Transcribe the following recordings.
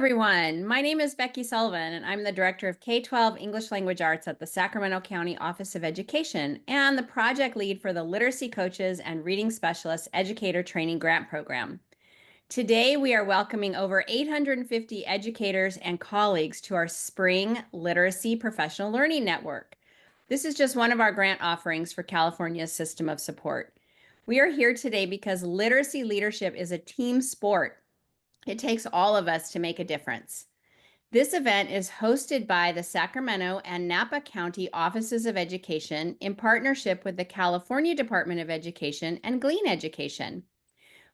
everyone. My name is Becky Sullivan, and I'm the Director of K-12 English Language Arts at the Sacramento County Office of Education and the project lead for the Literacy Coaches and Reading Specialists Educator Training Grant Program. Today, we are welcoming over 850 educators and colleagues to our Spring Literacy Professional Learning Network. This is just one of our grant offerings for California's system of support. We are here today because literacy leadership is a team sport. It takes all of us to make a difference. This event is hosted by the Sacramento and Napa County Offices of Education in partnership with the California Department of Education and Glean Education.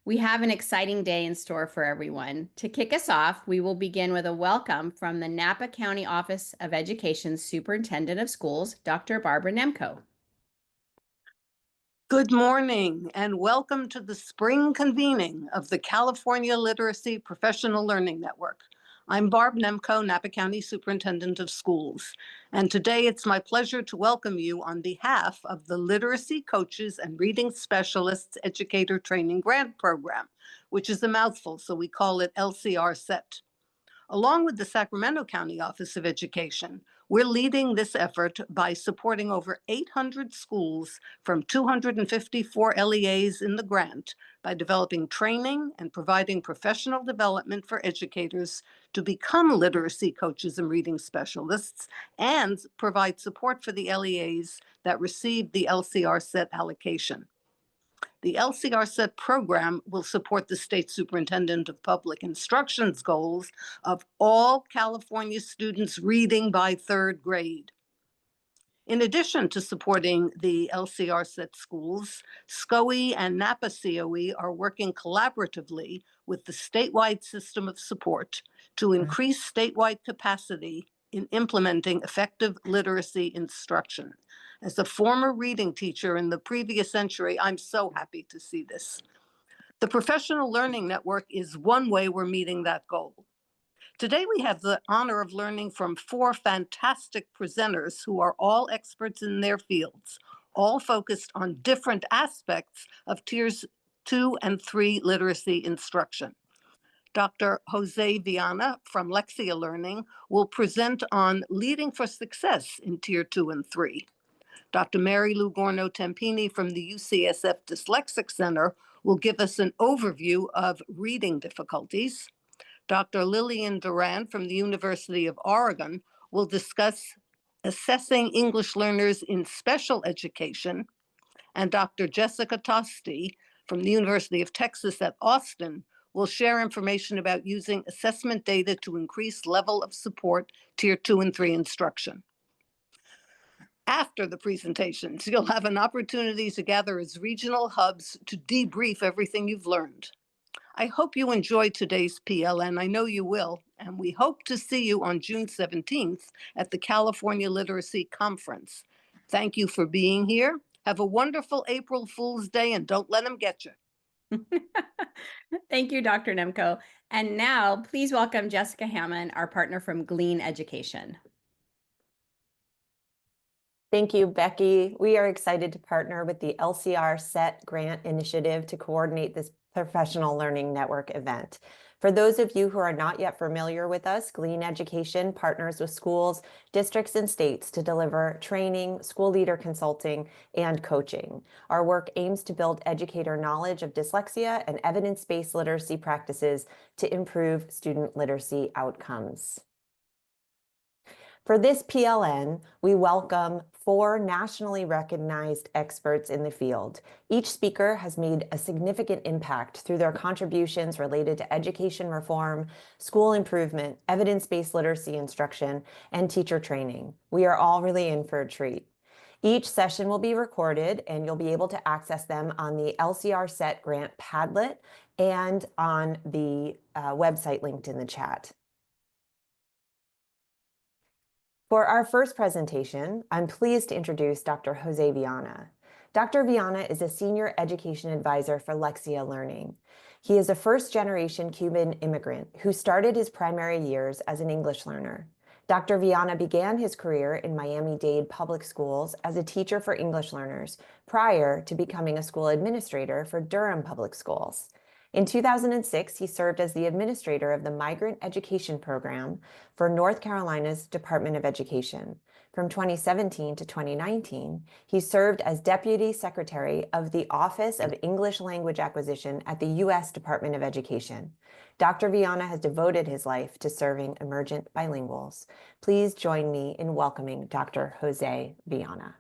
We have an exciting day in store for everyone. To kick us off, we will begin with a welcome from the Napa County Office of Education's Superintendent of Schools, Dr. Barbara Nemko. Good morning and welcome to the spring convening of the California Literacy Professional Learning Network. I'm Barb Nemko, Napa County Superintendent of Schools, and today it's my pleasure to welcome you on behalf of the Literacy Coaches and Reading Specialists Educator Training Grant Program, which is a mouthful, so we call it LCR-SET. Along with the Sacramento County Office of Education, we're leading this effort by supporting over 800 schools from 254 LEAs in the grant by developing training and providing professional development for educators to become literacy coaches and reading specialists and provide support for the LEAs that receive the LCR-SET allocation. The LCR-SET program will support the State Superintendent of Public Instruction's goals of all California students reading by third grade. In addition to supporting the LCR-SET schools, SCOE and Napa COE are working collaboratively with the statewide system of support to increase statewide capacity in implementing effective literacy instruction. As a former reading teacher in the previous century, I'm so happy to see this. The Professional Learning Network is one way we're meeting that goal. Today, we have the honor of learning from 4 fantastic presenters who are all experts in their fields, all focused on different aspects of Tiers 2 and 3 literacy instruction. Dr. Jose Viana from Lexia Learning will present on leading for success in Tier 2 and 3. Dr. Mary Lou Gorno-Tempini from the UCSF Dyslexic Center will give us an overview of reading difficulties. Dr. Lillian Duran from the University of Oregon will discuss assessing English learners in special education. And Dr. Jessica Tosti from the University of Texas at Austin will share information about using assessment data to increase level of support Tier 2 and 3 instruction. After the presentations, you'll have an opportunity to gather as regional hubs to debrief everything you've learned. I hope you enjoyed today's PLN. I know you will, and we hope to see you on June 17th at the California Literacy Conference. Thank you for being here. Have a wonderful April Fool's Day and don't let them get you. Thank you, Dr. Nemko. And now, please welcome Jessica Hammond, our partner from Glean Education. Thank you, Becky. We are excited to partner with the LCR-SET Grant Initiative to coordinate this Professional Learning Network event. For those of you who are not yet familiar with us, Glean Education partners with schools, districts, and states to deliver training, school leader consulting, and coaching. Our work aims to build educator knowledge of dyslexia and evidence-based literacy practices to improve student literacy outcomes. For this PLN, we welcome 4 nationally recognized experts in the field. Each speaker has made a significant impact through their contributions related to education reform, school improvement, evidence-based literacy instruction, and teacher training. We are all really in for a treat. Each session will be recorded, and you'll be able to access them on the LCR-SET Grant Padlet and on the website linked in the chat. For our first presentation, I'm pleased to introduce Dr. Jose Viana. Dr. Viana is a senior education advisor for Lexia Learning. He is a first-generation Cuban immigrant who started his primary years as an English learner. Dr. Viana began his career in Miami-Dade Public Schools as a teacher for English learners prior to becoming a school administrator for Durham Public Schools. In 2006, he served as the administrator of the Migrant Education Program for North Carolina's Department of Education. From 2017 to 2019, he served as Deputy Secretary of the Office of English Language Acquisition at the U.S. Department of Education. Dr. Viana has devoted his life to serving emergent bilinguals. Please join me in welcoming Dr. Jose Viana.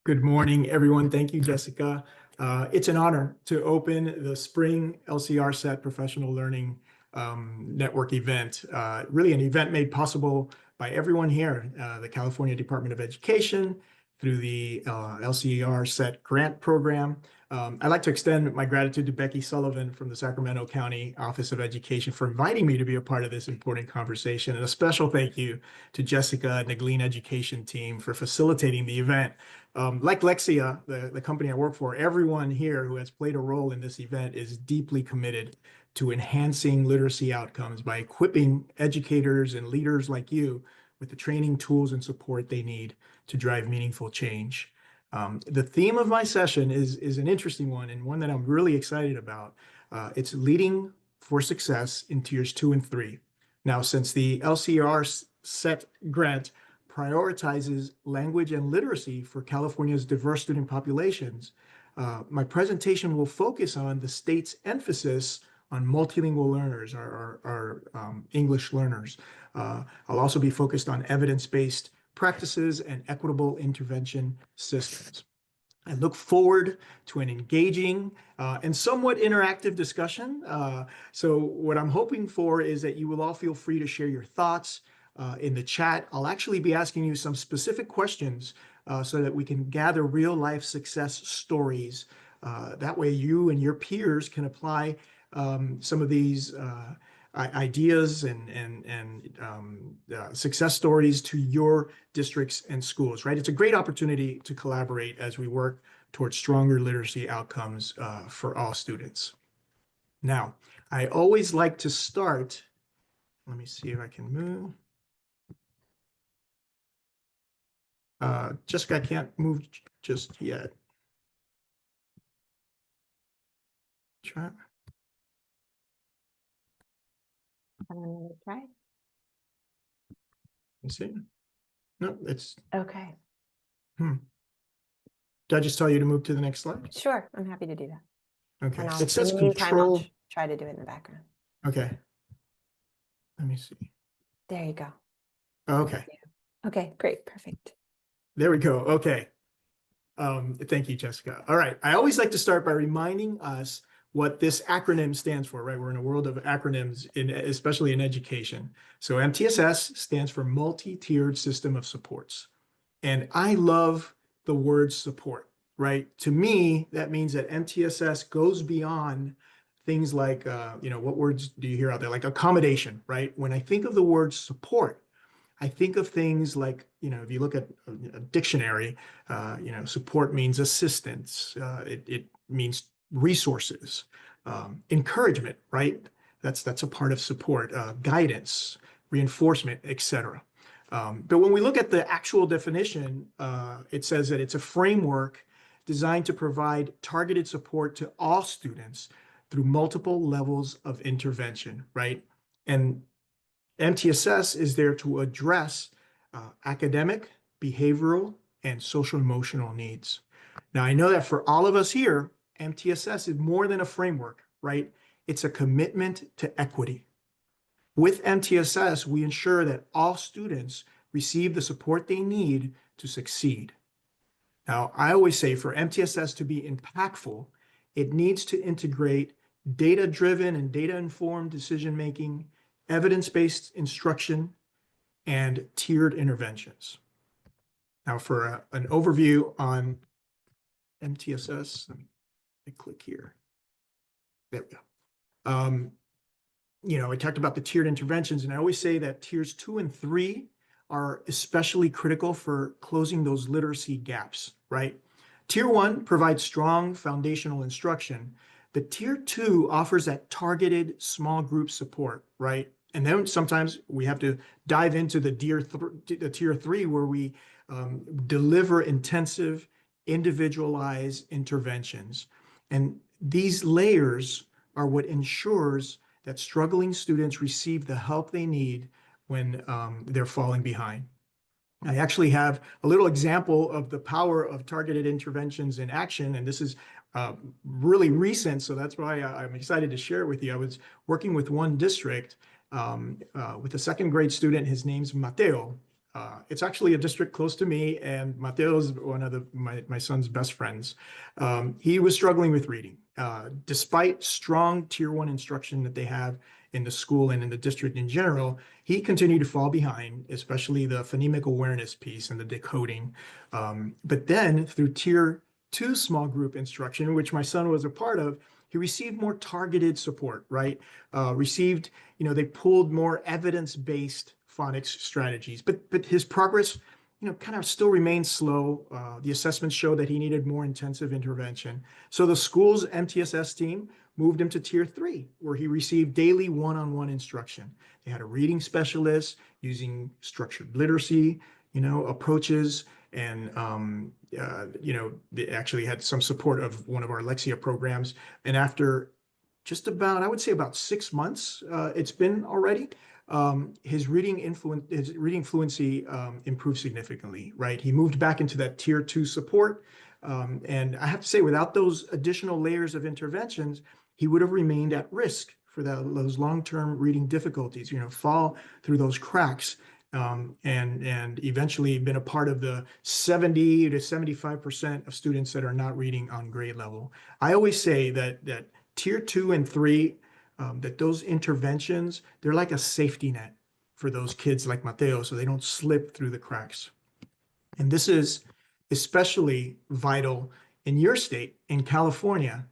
Good morning, everyone. Thank you, Jessica. It's an honor to open the Spring LCR SET Professional Learning Network event. Really an event made possible by everyone here, the California Department of Education, through the LCR SET grant program. I'd like to extend my gratitude to Becky Sullivan from the Sacramento County Office of Education for inviting me to be a part of this important conversation. And a special thank you to Jessica and the Glean Education team for facilitating the event. Like Lexia, the company I work for, everyone here who has played a role in this event is deeply committed to enhancing literacy outcomes by equipping educators and leaders like you with the training, tools, and support they need to drive meaningful change. The theme of my session is an interesting one and one that I'm really excited about. It's leading for success in tiers 2 and 3. Now, since the LCR SET grant prioritizes language and literacy for California's diverse student populations, my presentation will focus on the state's emphasis on multilingual learners, our English learners. I'll also be focused on evidence-based practices and equitable intervention systems. I look forward to an engaging and somewhat interactive discussion. So what I'm hoping for is that you will all feel free to share your thoughts in the chat. I'll actually be asking you some specific questions so that we can gather real-life success stories. That way you and your peers can apply some of these ideas and success stories to your districts and schools, right? It's a great opportunity to collaborate as we work towards stronger literacy outcomes for all students. Now, I always like to start, let me see if I can move. Jessica, I can't move just yet. Try. Another try. Let's see. No, it's Okay. Did I just tell you to move to the next slide? Sure, I'm happy to do that. Okay. And It says in the meantime, I'll control. try to do it in the background. Okay. Let me see. There you go. Okay. Okay, great, perfect. There we go. Okay. Thank you, Jessica. All right. I always like to start by reminding us what this acronym stands for, right? We're in a world of acronyms, especially in education. So MTSS stands for Multi-Tiered System of Supports. And I love the word support, right? To me, that means that MTSS goes beyond things like, what words do you hear out there? Like accommodation, right? When I think of the word support, I think of things like, if you look at a dictionary, support means assistance. It means resources, encouragement, right? That's a part of support, guidance, reinforcement, etc. But when we look at the actual definition, it says that it's a framework designed to provide targeted support to all students through multiple levels of intervention, right? And MTSS is there to address academic, behavioral, and social emotional needs. Now, I know that for all of us here, MTSS is more than a framework, right? It's a commitment to equity. With MTSS, we ensure that all students receive the support they need to succeed. Now, I always say for MTSS to be impactful, it needs to integrate data-driven and data-informed decision-making, evidence-based instruction, and tiered interventions. Now, for an overview on MTSS, let me click here. There we go. I talked about the tiered interventions, and I always say that tiers 2 and 3 are especially critical for closing those literacy gaps, right? Tier 1 provides strong foundational instruction, but tier 2 offers that targeted small group support, right? And then sometimes we have to dive into the tier 3 where we deliver intensive, individualized interventions. And these layers are what ensures that struggling students receive the help they need when they're falling behind. I actually have a little example of the power of targeted interventions in action, and this is really recent, so that's why I'm excited to share it with you. I was working with one district with a second grade student. His name's Mateo. It's actually a district close to me, and Mateo is one of my son's best friends. He was struggling with reading. Despite strong Tier 1 instruction that they have in the school and in the district in general, he continued to fall behind, especially the phonemic awareness piece and the decoding. But then through Tier 2 small group instruction, which my son was a part of, he received more targeted support, right? They pulled more evidence-based phonics strategies, but his progress, kind of still remained slow. The assessments show that he needed more intensive intervention. So the school's MTSS team moved him to Tier 3, where he received daily one-on-one instruction. They had a reading specialist using structured literacy, approaches, and they actually had some support of one of our Lexia programs. And after just about, I would say about 6 months, it's been already, his reading fluency improved significantly, right? He moved back into that Tier 2 support. And I have to say, without those additional layers of interventions, he would have remained at risk for those long-term reading difficulties, fall through those cracks, and eventually been a part of the 70 to 75% of students that are not reading on grade level. I always say that Tier 2 and 3, that those interventions, they're like a safety net for those kids like Mateo, so they don't slip through the cracks. And this is especially vital in your state, in California.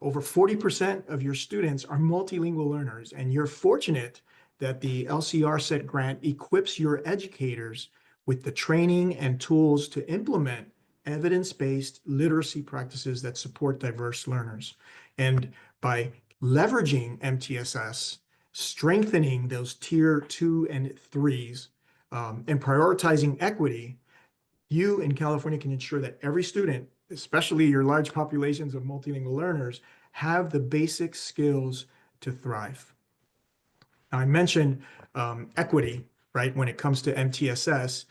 Over 40% of your students are multilingual learners, and you're fortunate that the LCR SET grant equips your educators with the training and tools to implement evidence-based literacy practices that support diverse learners. And by leveraging MTSS, strengthening those Tier 2 and 3s, and prioritizing equity, you in California can ensure that every student, especially your large populations of multilingual learners, have the basic skills to thrive. Now, I mentioned equity, right, when it comes to MTSS.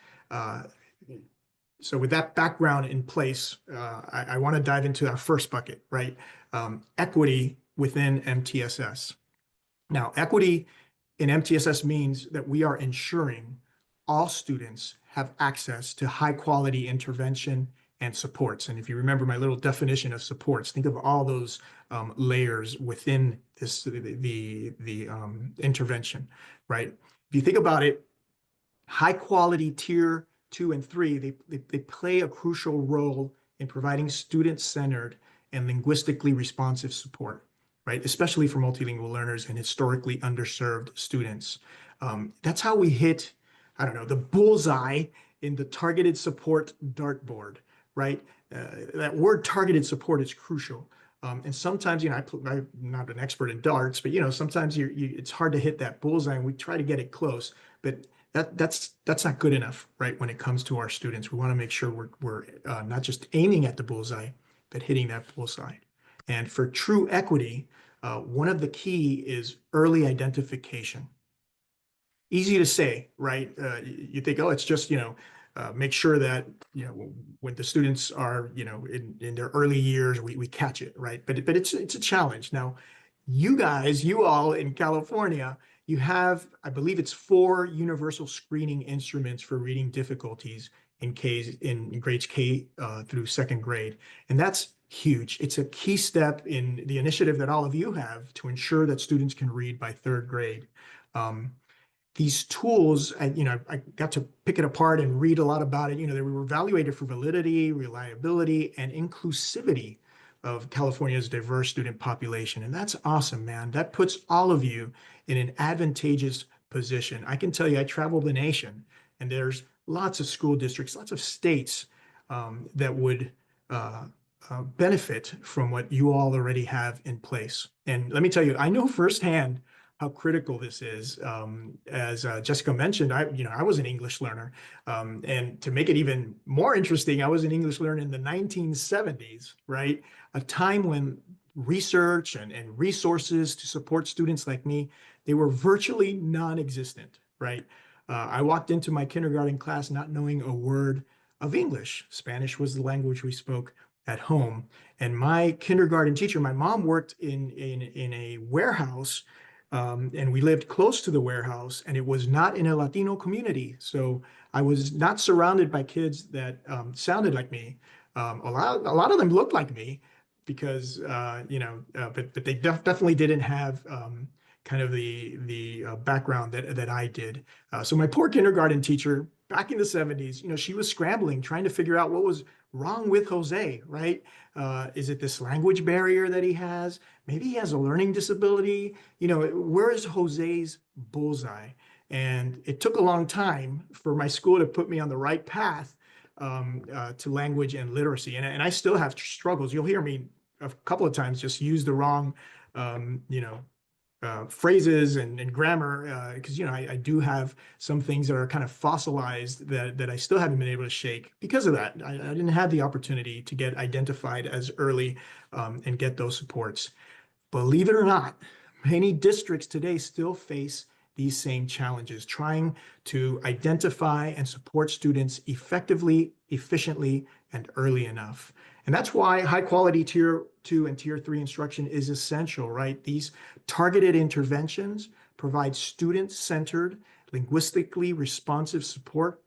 So with that background in place, I want to dive into our first bucket, right? Equity within MTSS. Now, equity in MTSS means that we are ensuring all students have access to high quality intervention and supports. And if you remember my little definition of supports, think of all those layers within this, the intervention, right? If you think about it, high quality Tier 2 and 3, they play a crucial role in providing student-centered and linguistically responsive support, right? Especially for multilingual learners and historically underserved students. That's how we hit, I don't know, the bullseye in the targeted support dartboard, right? That word targeted support is crucial. And sometimes, I'm not an expert in darts, but sometimes it's hard to hit that bullseye, and we try to get it close, but that's not good enough, right? When it comes to our students, we want to make sure we're not just aiming at the bullseye, but hitting that bullseye. And for true equity, one of the key is early identification. Easy to say, right? You think, oh, it's just, make sure that, when the students are, in their early years, we catch it, right? But it's a challenge. Now, you all in California, you have, I believe it's 4 universal screening instruments for reading difficulties in grades K through 2nd grade. And that's huge. It's a key step in the initiative that all of you have to ensure that students can read by 3rd grade. These tools, I got to pick it apart and read a lot about it. They were evaluated for validity, reliability, and inclusivity of California's diverse student population. And that's awesome, man. That puts all of you in an advantageous position. I can tell you, I travel the nation, and there's lots of school districts, lots of states that would benefit from what you all already have in place. And let me tell you, I know firsthand how critical this is. As Jessica mentioned, I was an English learner, and to make it even more interesting, I was an English learner in the 1970s, right? A time when research and resources to support students like me, they were virtually non-existent, right? I walked into my kindergarten class not knowing a word of English. Spanish was the language we spoke at home. And my kindergarten teacher, my mom worked in a warehouse, and we lived close to the warehouse, and it was not in a Latino community. So I was not surrounded by kids that sounded like me. A lot of them looked like me because, but they definitely didn't have kind of the background that I did. So my poor kindergarten teacher back in the 70s, she was scrambling, trying to figure out what was wrong with Jose, right? Is it this language barrier that he has? Maybe he has a learning disability. Where is Jose's bullseye? And it took a long time for my school to put me on the right path to language and literacy. And I still have struggles. You'll hear me a couple of times just use the wrong, phrases and grammar, because I do have some things that are kind of fossilized that I still haven't been able to shake because of that. I didn't have the opportunity to get identified as early and get those supports. Believe it or not, many districts today still face these same challenges, trying to identify and support students effectively, efficiently, and early enough. And that's why high quality tier 2 and tier 3 instruction is essential, right? These targeted interventions provide student-centered, linguistically responsive support,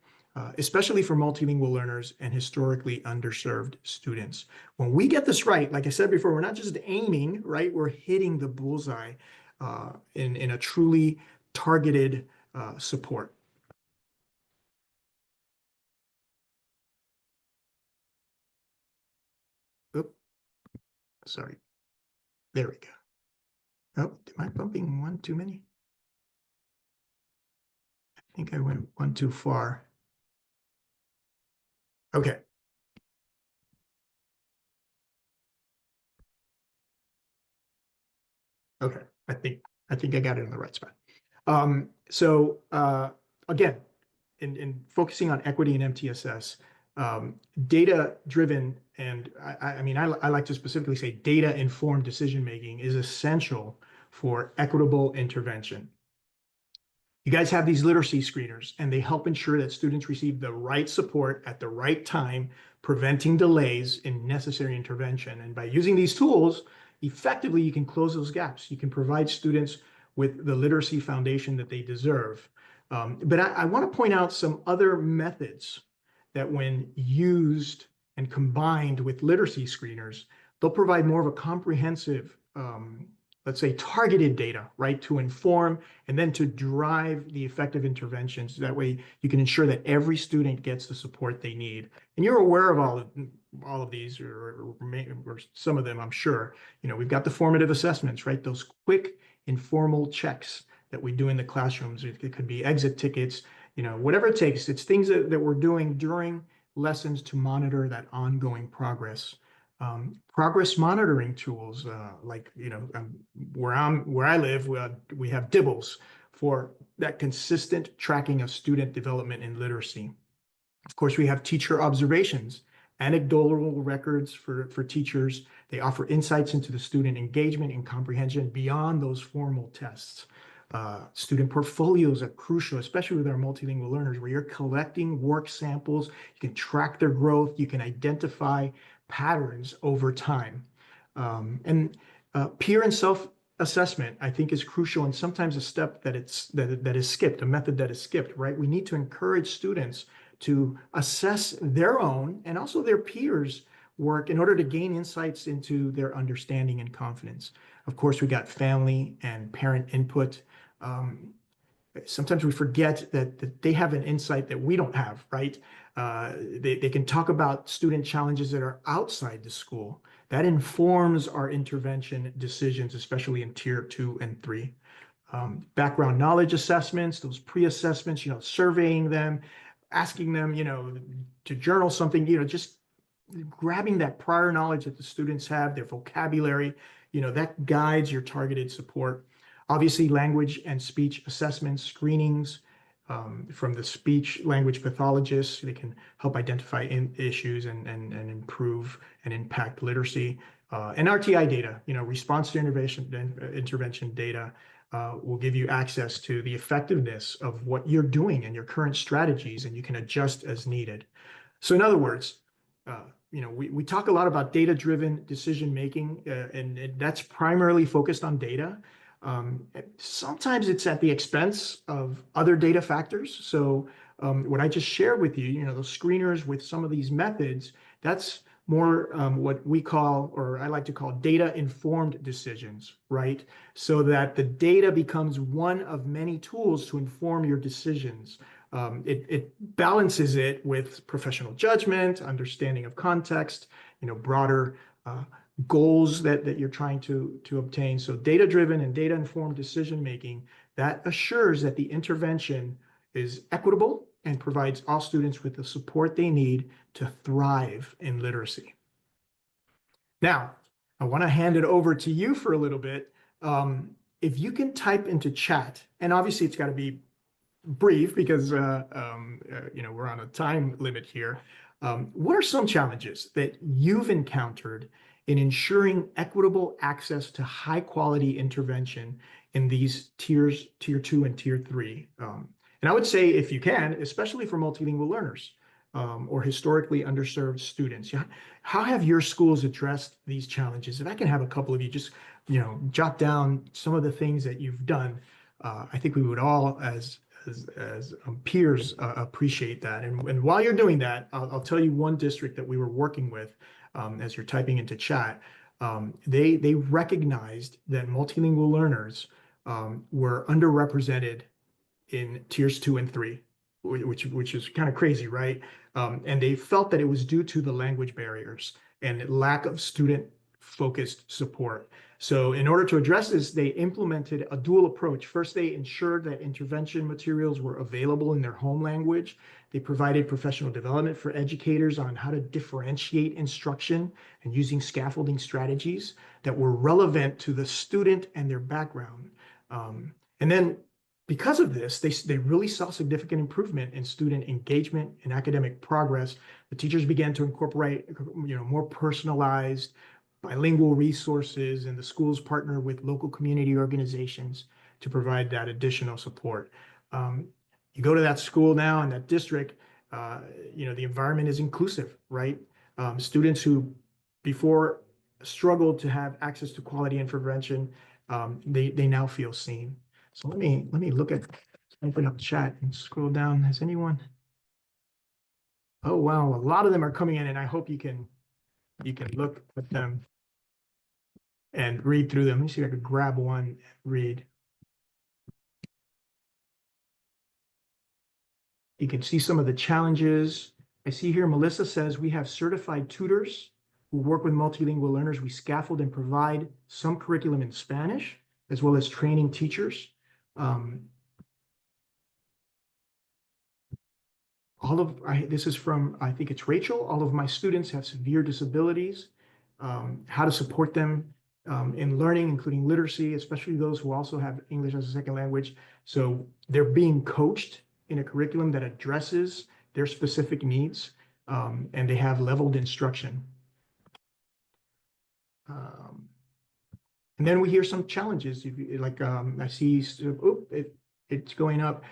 especially for multilingual learners and historically underserved students. When we get this right, like I said before, we're not just aiming, right? We're hitting the bullseye in a truly targeted support. Oop, sorry. There we go. Oh, am I bumping one too many? I think I went one too far. Okay. Okay. I think I got it in the right spot. So again, in focusing on equity and MTSS, data-driven, and I like to specifically say data-informed decision-making is essential for equitable intervention. You guys have these literacy screeners, and they help ensure that students receive the right support at the right time, preventing delays in necessary intervention. And by using these tools, effectively, you can close those gaps. You can provide students with the literacy foundation that they deserve. But I want to point out some other methods that when used and combined with literacy screeners, they'll provide more of a comprehensive, let's say, targeted data, right, to inform and then to drive the effective interventions. That way you can ensure that every student gets the support they need. And you're aware of all of these, or some of them, I'm sure. We've got the formative assessments, right? Those quick, informal checks that we do in the classrooms. It could be exit tickets, whatever it takes. It's things that we're doing during lessons to monitor that ongoing progress. Progress monitoring tools, like where I live, we have DIBBLES for that consistent tracking of student development and literacy. Of course, we have teacher observations, anecdotal records for teachers. They offer insights into the student engagement and comprehension beyond those formal tests. Student portfolios are crucial, especially with our multilingual learners, where you're collecting work samples, you can track their growth, you can identify patterns over time. And peer and self-assessment, I think, is crucial, and sometimes a step that is skipped, a method that is skipped, right? We need to encourage students to assess their own and also their peers' work in order to gain insights into their understanding and confidence. Of course, we got family and parent input. Sometimes we forget that they have an insight that we don't have, right? They can talk about student challenges that are outside the school. That informs our intervention decisions, especially in tier 2 and 3. Background knowledge assessments, those pre-assessments, surveying them, asking them, to journal something, just grabbing that prior knowledge that the students have, their vocabulary, that guides your targeted support. Obviously, language and speech assessments, screenings from the speech language pathologists. They can help identify issues and improve and impact literacy. And RTI data, response to intervention data will give you access to the effectiveness of what you're doing and your current strategies, and you can adjust as needed. So in other words, we talk a lot about data-driven decision-making, and that's primarily focused on data. Sometimes it's at the expense of other data factors. So what I just shared with you, those screeners with some of these methods, that's more what we call, or I like to call, data-informed decisions, right? So that the data becomes one of many tools to inform your decisions. It balances it with professional judgment, understanding of context, broader goals that you're trying to obtain. So data-driven and data-informed decision-making, that assures that the intervention is equitable and provides all students with the support they need to thrive in literacy. Now, I want to hand it over to you for a little bit. If you can type into chat, and obviously it's got to be brief because we're on a time limit here. What are some challenges that you've encountered in ensuring equitable access to high quality intervention in these tiers, tier 2 and tier 3? And I would say, if you can, especially for multilingual learners or historically underserved students, how have your schools addressed these challenges? If I can have a couple of you just, jot down some of the things that you've done, I think we would all, as peers, appreciate that. And while you're doing that, I'll tell you one district that we were working with as you're typing into chat. They recognized that multilingual learners were underrepresented in tiers 2 and 3, which is kind of crazy, right? And they felt that it was due to the language barriers and lack of student-focused support. So in order to address this, they implemented a dual approach. First, they ensured that intervention materials were available in their home language. They provided professional development for educators on how to differentiate instruction and using scaffolding strategies that were relevant to the student and their background. And then because of this, they really saw significant improvement in student engagement and academic progress. The teachers began to incorporate, more personalized bilingual resources, and the schools partner with local community organizations to provide that additional support. You go to that school now in that district, the environment is inclusive, right? Students who before struggled to have access to quality intervention, they now feel seen. So let me open up chat and scroll down. Has anyone? Oh, wow. A lot of them are coming in, and I hope you can look at them and read through them. Let me see if I could grab one and read. You can see some of the challenges. I see here Melissa says we have certified tutors who work with multilingual learners. We scaffold and provide some curriculum in Spanish, as well as training teachers. This is from, I think it's Rachel. All of my students have severe disabilities. How to support them in learning, including literacy, especially those who also have English as a second language. So they're being coached in a curriculum that addresses their specific needs, and they have leveled instruction. And then we hear some challenges, I see, it's going up.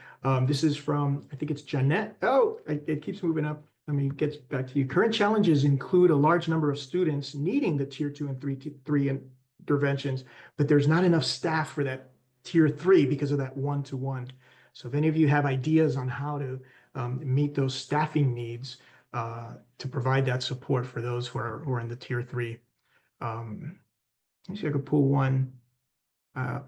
This is from, I think it's Jeanette. Oh, it keeps moving up. Let me get back to you. Current challenges include a large number of students needing the tier 2 and 3 interventions, but there's not enough staff for that tier 3 because of that one-to-one. So if any of you have ideas on how to meet those staffing needs to provide that support for those who are in the tier 3. Let me see if I could pull one.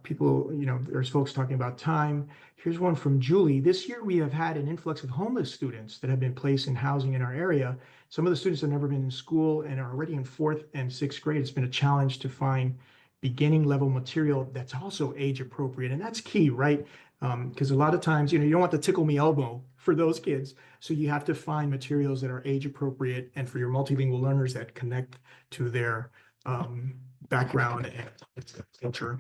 People, there's folks talking about time. Here's one from Julie. This year, we have had an influx of homeless students that have been placed in housing in our area. Some of the students have never been in school and are already in 4th and 6th grade. It's been a challenge to find beginning level material that's also age appropriate. And that's key, right? Because a lot of times, you don't want the tickle me elbow for those kids. So you have to find materials that are age appropriate and for your multilingual learners that connect to their background and culture.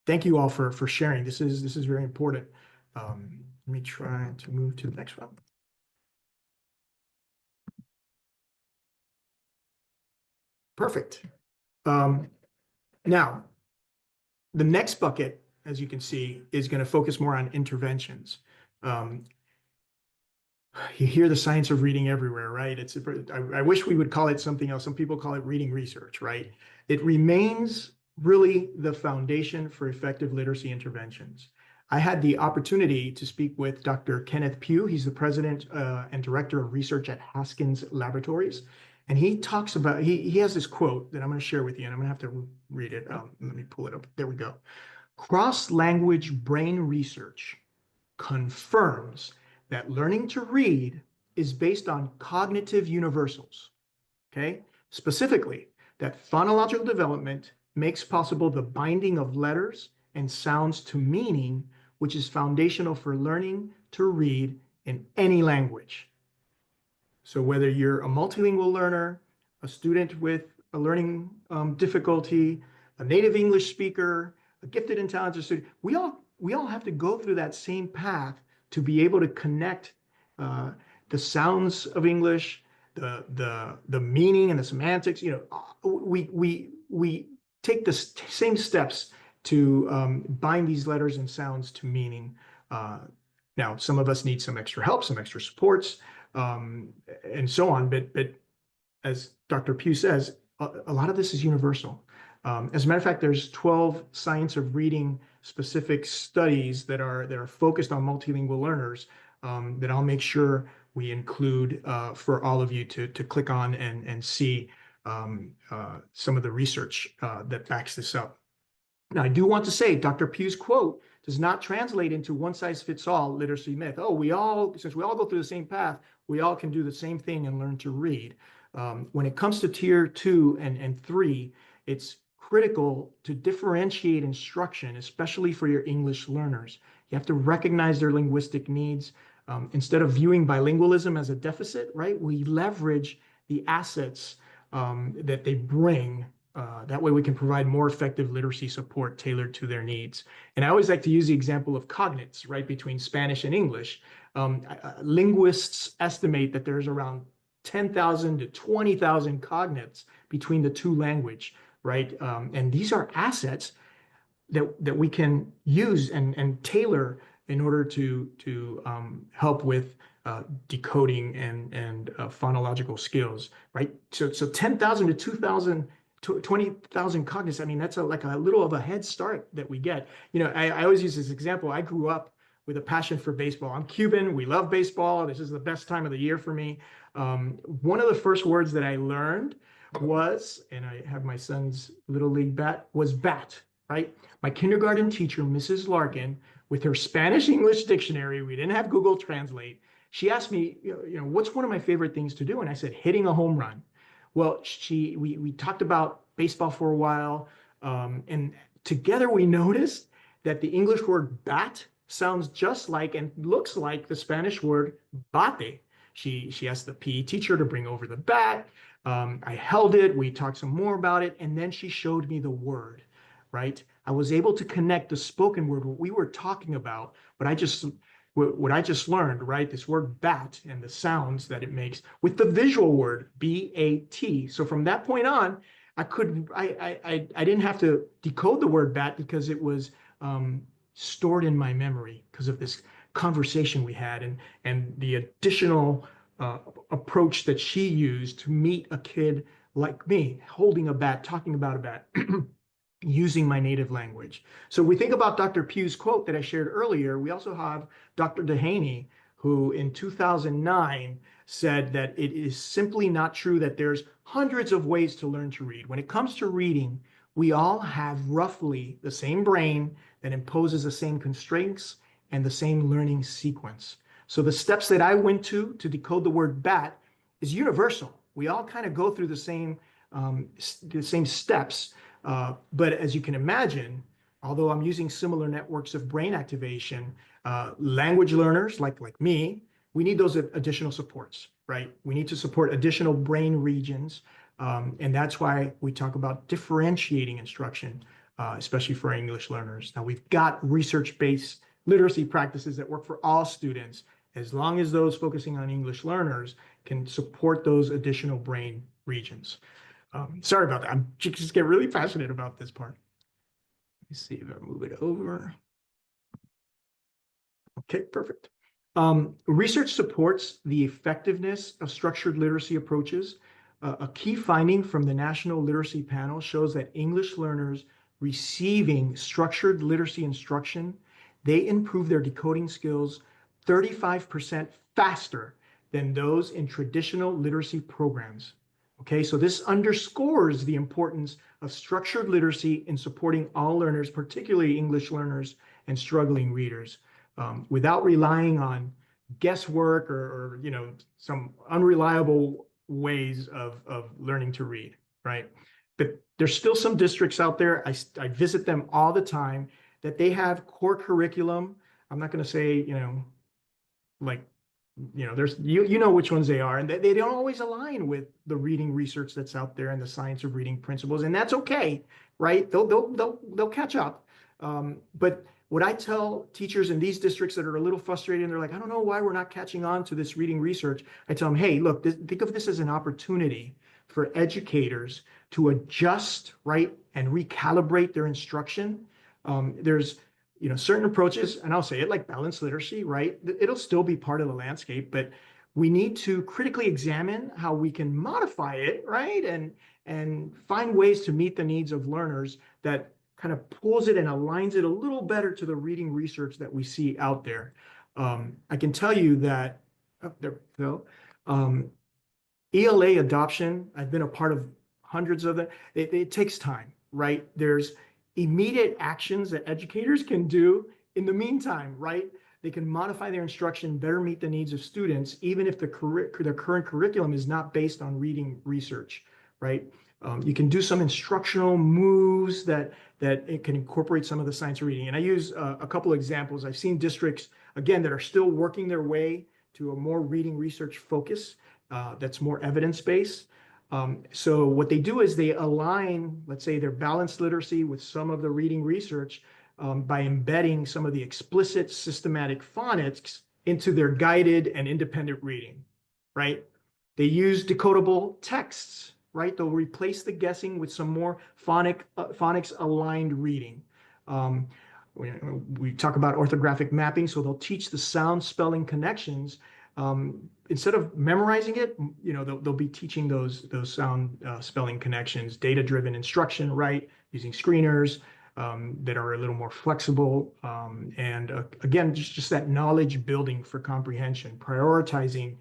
thank you all for sharing. This is very important. Let me try to move to the next one. Perfect. Now, the next bucket, as you can see, is going to focus more on interventions. You hear the science of reading everywhere, right? I wish we would call it something else. Some people call it reading research, right? It remains really the foundation for effective literacy interventions. I had the opportunity to speak with Dr. Kenneth Pugh. He's the president and director of research at Haskins Laboratories. And he talks about, he has this quote that I'm going to share with you, and I'm going to have to read it. Let me pull it up. There we go. Cross-language brain research confirms that learning to read is based on cognitive universals, okay? Specifically, that phonological development makes possible the binding of letters and sounds to meaning, which is foundational for learning to read in any language. So whether you're a multilingual learner, a student with a learning difficulty, a native English speaker, a gifted and talented student, we all have to go through that same path to be able to connect the sounds of English, the meaning and the semantics. You know, we take the same steps to bind these letters and sounds to meaning. Now, some of us need some extra help, some extra supports, and so on. But as Dr. Pugh says, a lot of this is universal. As a matter of fact, there's 12 science of reading specific studies that are focused on multilingual learners that I'll make sure we include for all of you to click on and see some of the research that backs this up. Now, I do want to say Dr. Pugh's quote does not translate into one-size-fits-all literacy myth. Oh, since we all go through the same path, we all can do the same thing and learn to read. When it comes to tier 2 and 3, it's critical to differentiate instruction, especially for your English learners. You have to recognize their linguistic needs. Instead of viewing bilingualism as a deficit, right, we leverage the assets that they bring. That way we can provide more effective literacy support tailored to their needs. And I always like to use the example of cognates, right, between Spanish and English. Linguists estimate that there's around 10,000 to 20,000 cognates between the two languages, right? And these are assets that we can use and tailor in order to help with decoding and phonological skills, right? So 10,000 to 2,000 20,000 cognates. I mean, that's like a little of a head start that we get. You know, I always use this example. I grew up with a passion for baseball. I'm Cuban. We love baseball. This is the best time of the year for me. One of the first words that I learned was, and I have my son's little league bat, was bat, right? My kindergarten teacher, Mrs. Larkin, with her Spanish-English dictionary, we didn't have Google Translate. She asked me, you know, what's one of my favorite things to do? And I said, hitting a home run. Well, we talked about baseball for a while, and together we noticed that the English word bat sounds just like and looks like the Spanish word bate. She asked the PE teacher to bring over the bat. I held it. We talked some more about it, and then she showed me the word, right? I was able to connect the spoken word, what we were talking about, what I just learned, right? This word bat and the sounds that it makes with the visual word B-A-T. So from that point on, I didn't have to decode the word bat because it was stored in my memory because of this conversation we had and the additional approach that she used to meet a kid like me, holding a bat, talking about a bat. Using my native language. So we think about Dr. Pugh's quote that I shared earlier. We also have Dr. Dehaney, who in 2009 said that it is simply not true that there's hundreds of ways to learn to read. When it comes to reading, we all have roughly the same brain that imposes the same constraints and the same learning sequence. So the steps that I went to decode the word bat is universal. We all kind of go through the same steps. But as you can imagine, although I'm using similar networks of brain activation, language learners like me, we need those additional supports, right? We need to support additional brain regions. And that's why we talk about differentiating instruction especially for English learners. Now, we've got research-based literacy practices that work for all students, as long as those focusing on English learners can support those additional brain regions. Sorry about that. I'm just get really passionate about this part. Let me see if I move it over. Okay, perfect. Research supports the effectiveness of structured literacy approaches. A key finding from the National Literacy Panel shows that English learners receiving structured literacy instruction, they improve their decoding skills 35% faster than those in traditional literacy programs. Okay, so this underscores the importance of structured literacy in supporting all learners, particularly English learners and struggling readers, without relying on guesswork or some unreliable ways of learning to read, right? But there's still some districts out there, I visit them all the time, that they have core curriculum. I'm not going to say, like, there's you know which ones they are, and they don't always align with the reading research that's out there and the science of reading principles, and that's okay, right? They'll catch up. But what I tell teachers in these districts that are a little frustrated and they're like, I don't know why we're not catching on to this reading research, I tell them, hey, look, think of this as an opportunity for educators to adjust, right, and recalibrate their instruction. There's certain approaches, and I'll say it, like balanced literacy, right? It'll still be part of the landscape, but we need to critically examine how we can modify it, right? And find ways to meet the needs of learners that kind of pulls it and aligns it a little better to the reading research that we see out there. I can tell you that, there we go. ELA adoption, I've been a part of hundreds of them. It takes time, right? There's immediate actions that educators can do in the meantime, right? They can modify their instruction, better meet the needs of students, even if the current curriculum is not based on reading research, right? You can do some instructional moves that it can incorporate some of the science of reading. And I use a couple of examples. I've seen districts, again, that are still working their way to a more reading research focus that's more evidence-based. So what they do is they align, let's say, their balanced literacy with some of the reading research by embedding some of the explicit systematic phonics into their guided and independent reading, right? They use decodable texts, right? They'll replace the guessing with some more phonics aligned reading. We talk about orthographic mapping, so they'll teach the sound spelling connections. Instead of memorizing it, they'll be teaching those sound spelling connections, data-driven instruction, right? Using screeners that are a little more flexible. And again, just that knowledge building for comprehension, prioritizing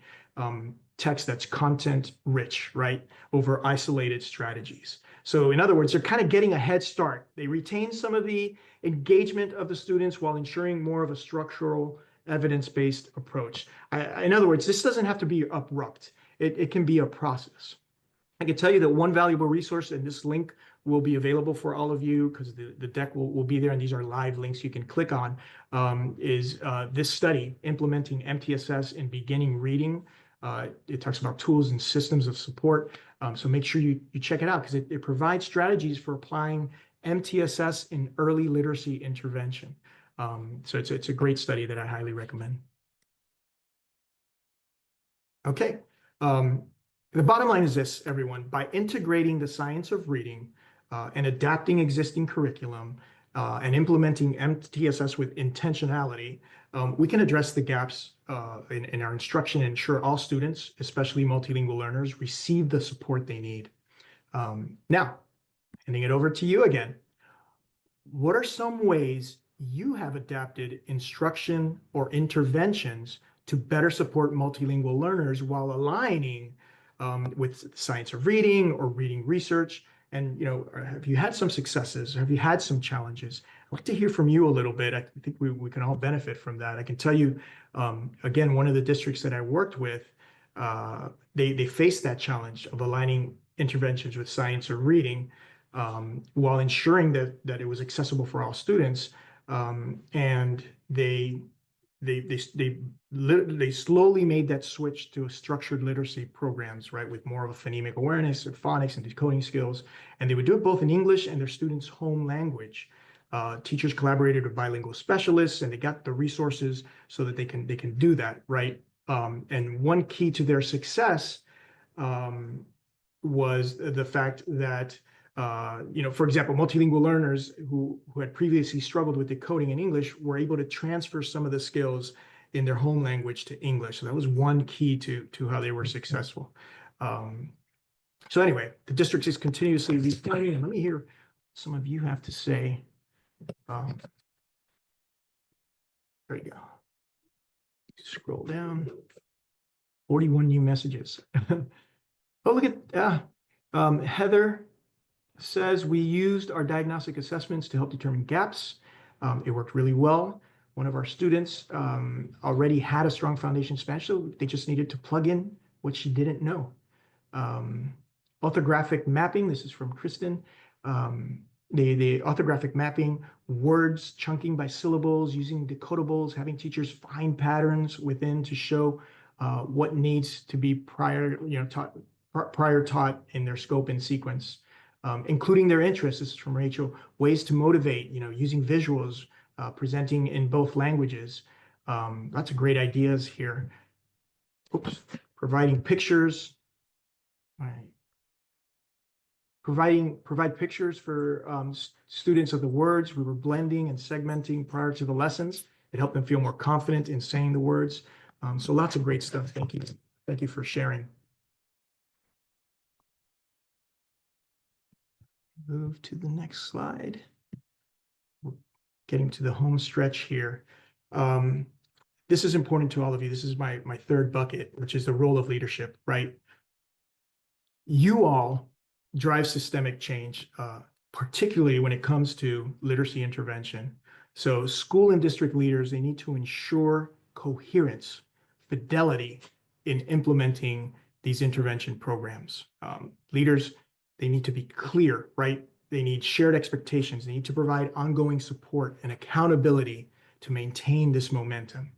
text that's content rich, right, over isolated strategies. So in other words, they're kind of getting a head start. They retain some of the engagement of the students while ensuring more of a structural, evidence-based approach. In other words, this doesn't have to be abrupt. It can be a process. I can tell you that one valuable resource, and this link will be available for all of you because the deck will be there, and these are live links you can click on, is this study, Implementing MTSS in Beginning Reading. It talks about tools and systems of support. So make sure you check it out because it provides strategies for applying MTSS in early literacy intervention. So it's a great study that I highly recommend. Okay. The bottom line is this, everyone. By integrating the science of reading and adapting existing curriculum and implementing MTSS with intentionality, we can address the gaps in our instruction and ensure all students, especially multilingual learners, receive the support they need. Now, handing it over to you again. What are some ways you have adapted instruction or interventions to better support multilingual learners while aligning with science of reading or reading research? And, have you had some successes? Have you had some challenges? I'd like to hear from you a little bit. I think we can all benefit from that. I can tell you, again, one of the districts that I worked with, they faced that challenge of aligning interventions with science or reading while ensuring that it was accessible for all students. And they they slowly made that switch to structured literacy programs, right, with more of a phonemic awareness of phonics and decoding skills. And they would do it both in English and their students' home language. Teachers collaborated with bilingual specialists, and they got the resources so that they can do that, right? And one key to their success was the fact that for example, multilingual learners who had previously struggled with decoding in English were able to transfer some of the skills in their home language to English. So that was one key to how they were successful. So anyway, the district is continuously refining. Let me hear some of you have to say. There you go. Scroll down. 41 new messages. Oh, look at Heather says we used our diagnostic assessments to help determine gaps. It worked really well. One of our students already had a strong foundation in Spanish, so they just needed to plug in what she didn't know. Orthographic mapping, this is from Kristen. The orthographic mapping, words chunking by syllables, using decodables, having teachers find patterns within to show what needs to be prior taught in their scope and sequence. Including their interests, this is from Rachel, ways to motivate, using visuals, presenting in both languages. Lots of great ideas here. Oops. Providing pictures. All right. Provide pictures for students of the words. We were blending and segmenting prior to the lessons. It helped them feel more confident in saying the words. So lots of great stuff. Thank you. Thank you for sharing. Move to the next slide. We're getting to the home stretch here. This is important to all of you. This is my third bucket, which is the role of leadership, right? You all drive systemic change, particularly when it comes to literacy intervention. So school and district leaders, they need to ensure coherence, fidelity in implementing these intervention programs. Leaders, they need to be clear, right? They need shared expectations. They need to provide ongoing support and accountability to maintain this momentum.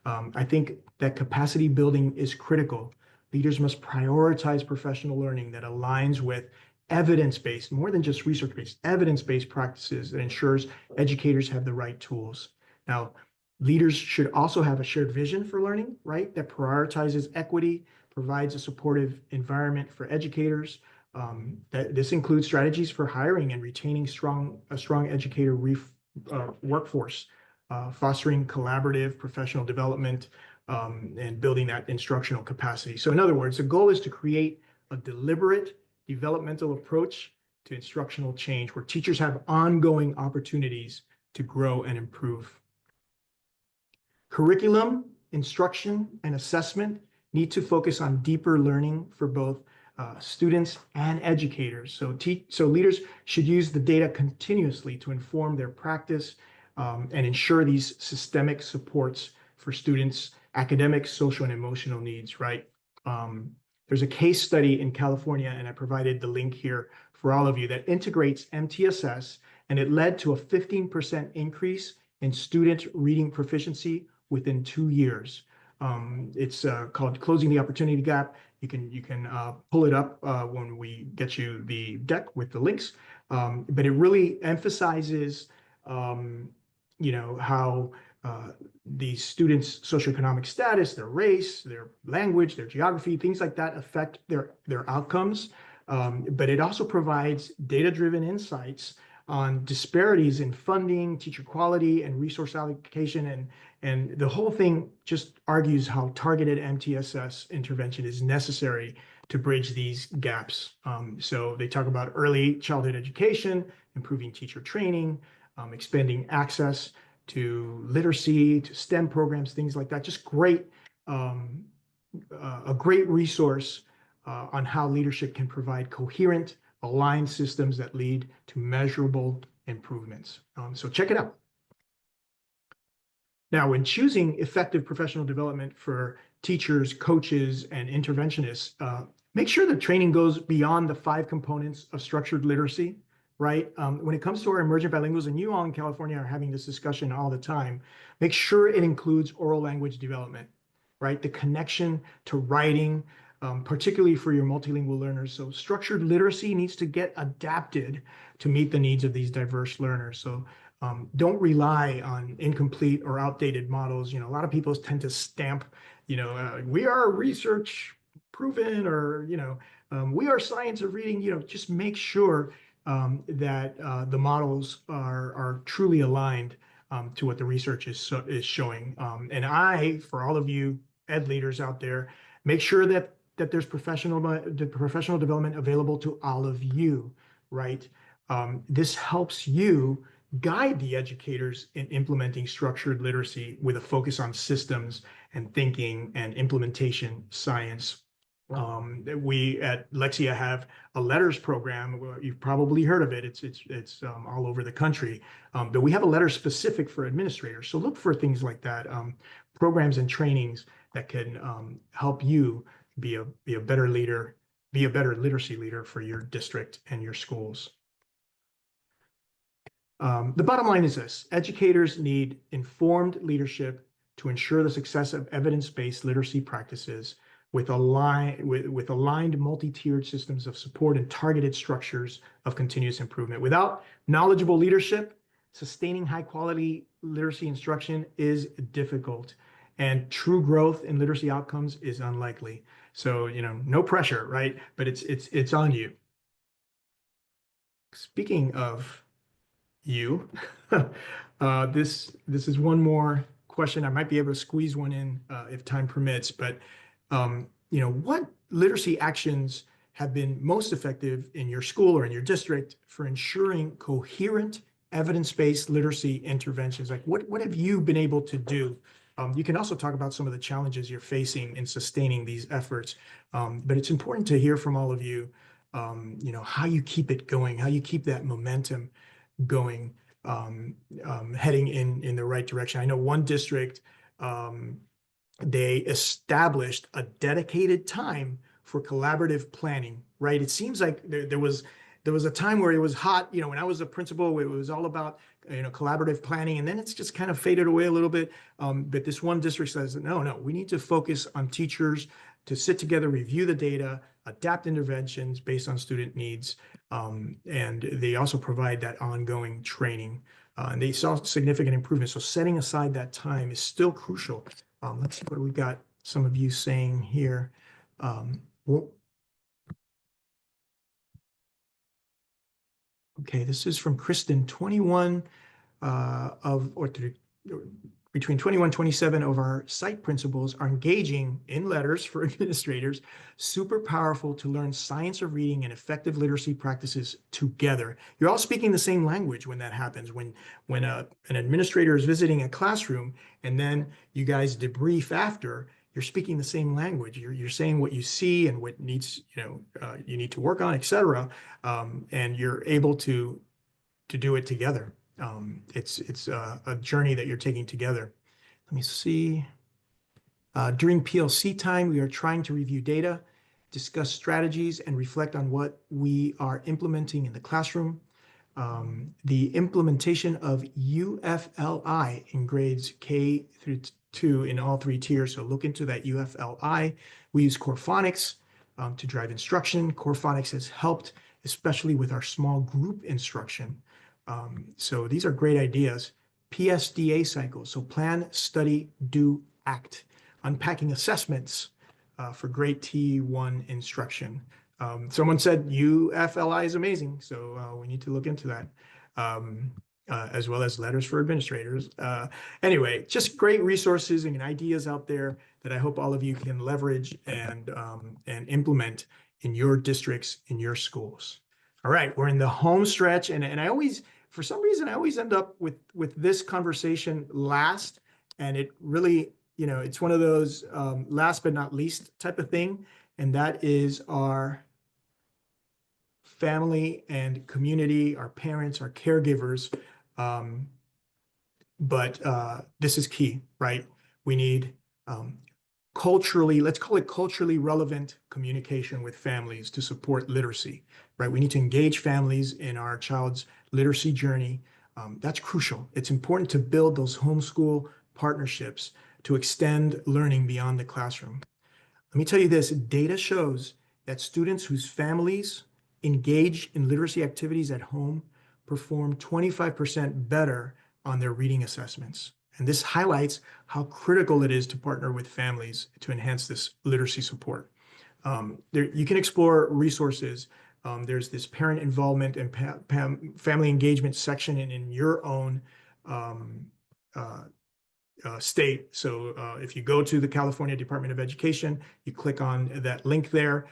I think that capacity building is critical. Leaders must prioritize professional learning that aligns with evidence-based, more than just research-based, evidence-based practices that ensures educators have the right tools. Now, leaders should also have a shared vision for learning, right? That prioritizes equity, provides a supportive environment for educators. This includes strategies for hiring and retaining a strong educator workforce, fostering collaborative professional development, and building that instructional capacity. So in other words, the goal is to create a deliberate developmental approach to instructional change where teachers have ongoing opportunities to grow and improve. Curriculum, instruction, and assessment need to focus on deeper learning for both students and educators. So leaders should use the data continuously to inform their practice and ensure these systemic supports for students' academic, social, and emotional needs, right? There's a case study in California, and I provided the link here for all of you, that integrates MTSS, and it led to a 15% increase in student reading proficiency within 2 years. It's called Closing the Opportunity Gap. You can pull it up when we get you the deck with the links. But it really emphasizes, how these students' socioeconomic status, their race, their language, their geography, things like that affect their outcomes. But it also provides data-driven insights on disparities in funding, teacher quality, and resource allocation. And the whole thing just argues how targeted MTSS intervention is necessary to bridge these gaps. So they talk about early childhood education, improving teacher training, expanding access to literacy, to STEM programs, things like that. Just great, a great resource on how leadership can provide coherent, aligned systems that lead to measurable improvements. So check it out. Now, when choosing effective professional development for teachers, coaches, and interventionists, make sure the training goes beyond the 5 components of structured literacy. right? When it comes to our emergent bilinguals, and you all in California are having this discussion all the time, make sure it includes oral language development, right? The connection to writing, particularly for your multilingual learners. So structured literacy needs to get adapted to meet the needs of these diverse learners. So don't rely on incomplete or outdated models. A lot of people tend to stamp, we are research proven, or, we are science of reading. Just make sure that the models are truly aligned to what the research is showing. And for all of you ed leaders out there, make sure that there's professional development available to all of you, right? This helps you guide the educators in implementing structured literacy with a focus on systems and thinking and implementation science. We at Lexia have a letters program. You've probably heard of it. It's all over the country. But we have a letter specific for administrators. So look for things like that, programs and trainings that can help you be a better leader, be a better literacy leader for your district and your schools. The bottom line is this: educators need informed leadership to ensure the success of evidence-based literacy practices with aligned multi-tiered systems of support and targeted structures of continuous improvement. Without knowledgeable leadership, sustaining high-quality literacy instruction is difficult, and true growth in literacy outcomes is unlikely. So, no pressure, right? But it's on you. Speaking of you, this is one more question. I might be able to squeeze one in if time permits, but what literacy actions have been most effective in your school or in your district for ensuring coherent evidence-based literacy interventions? Like what have you been able to do? You can also talk about some of the challenges you're facing in sustaining these efforts, but it's important to hear from all of you, how you keep it going, how you keep that momentum going, heading in the right direction. I know one district, they established a dedicated time for collaborative planning, right? It seems like there was a time where it was hot, when I was a principal, it was all about, collaborative planning, and then it's just kind of faded away a little bit. But this one district says, no, we need to focus on teachers to sit together, review the data, adapt interventions based on student needs. And they also provide that ongoing training. And they saw significant improvement. So setting aside that time is still crucial. Let's see what we got some of you saying here. Okay, this is from Kristen. 21 between 21 and 27 of our site principals are engaging in letters for administrators. Super powerful to learn science of reading and effective literacy practices together. You're all speaking the same language when that happens. When an administrator is visiting a classroom and then you guys debrief after, you're speaking the same language. You're saying what you see and what needs, you need to work on, et cetera. And you're able to do it together. It's a journey that you're taking together. Let me see. During PLC time, we are trying to review data, discuss strategies, and reflect on what we are implementing in the classroom. The implementation of UFLI in grades K through 2 in all 3 tiers. So look into that UFLI. We use core phonics to drive instruction. Core phonics has helped, especially with our small group instruction. So these are great ideas. PSDA cycles, so plan, study, do, act. Unpacking assessments for grade T1 instruction. Someone said UFLI is amazing, so we need to look into that, as well as letters for administrators. Anyway, just great resources and ideas out there that I hope all of you can leverage and implement in your districts, in your schools. All right, we're in the home stretch, and I always, for some reason, I always end up with this conversation last, and it really, it's one of those last but not least type of thing, and that is our family and community, our parents, our caregivers. But this is key, right? We need culturally, let's call it culturally relevant communication with families to support literacy, right? We need to engage families in our child's literacy journey. That's crucial. It's important to build those homeschool partnerships to extend learning beyond the classroom. Let me tell you this, data shows that students whose families engage in literacy activities at home perform 25% better on their reading assessments. And this highlights how critical it is to partner with families to enhance this literacy support. You can explore resources. There's this parent involvement and family engagement section in your own state. So if you go to the California Department of Education, you click on that link there,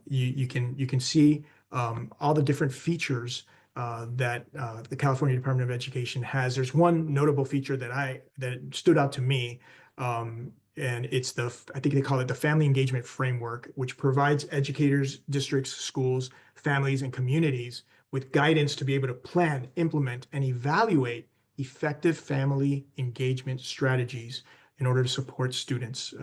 you can see all the different features that the California Department of Education has. There's one notable feature that stood out to me, and it's I think they call it the Family Engagement Framework, which provides educators, districts, schools, families, and communities with guidance to be able to plan, implement, and evaluate effective family engagement strategies in order to support students.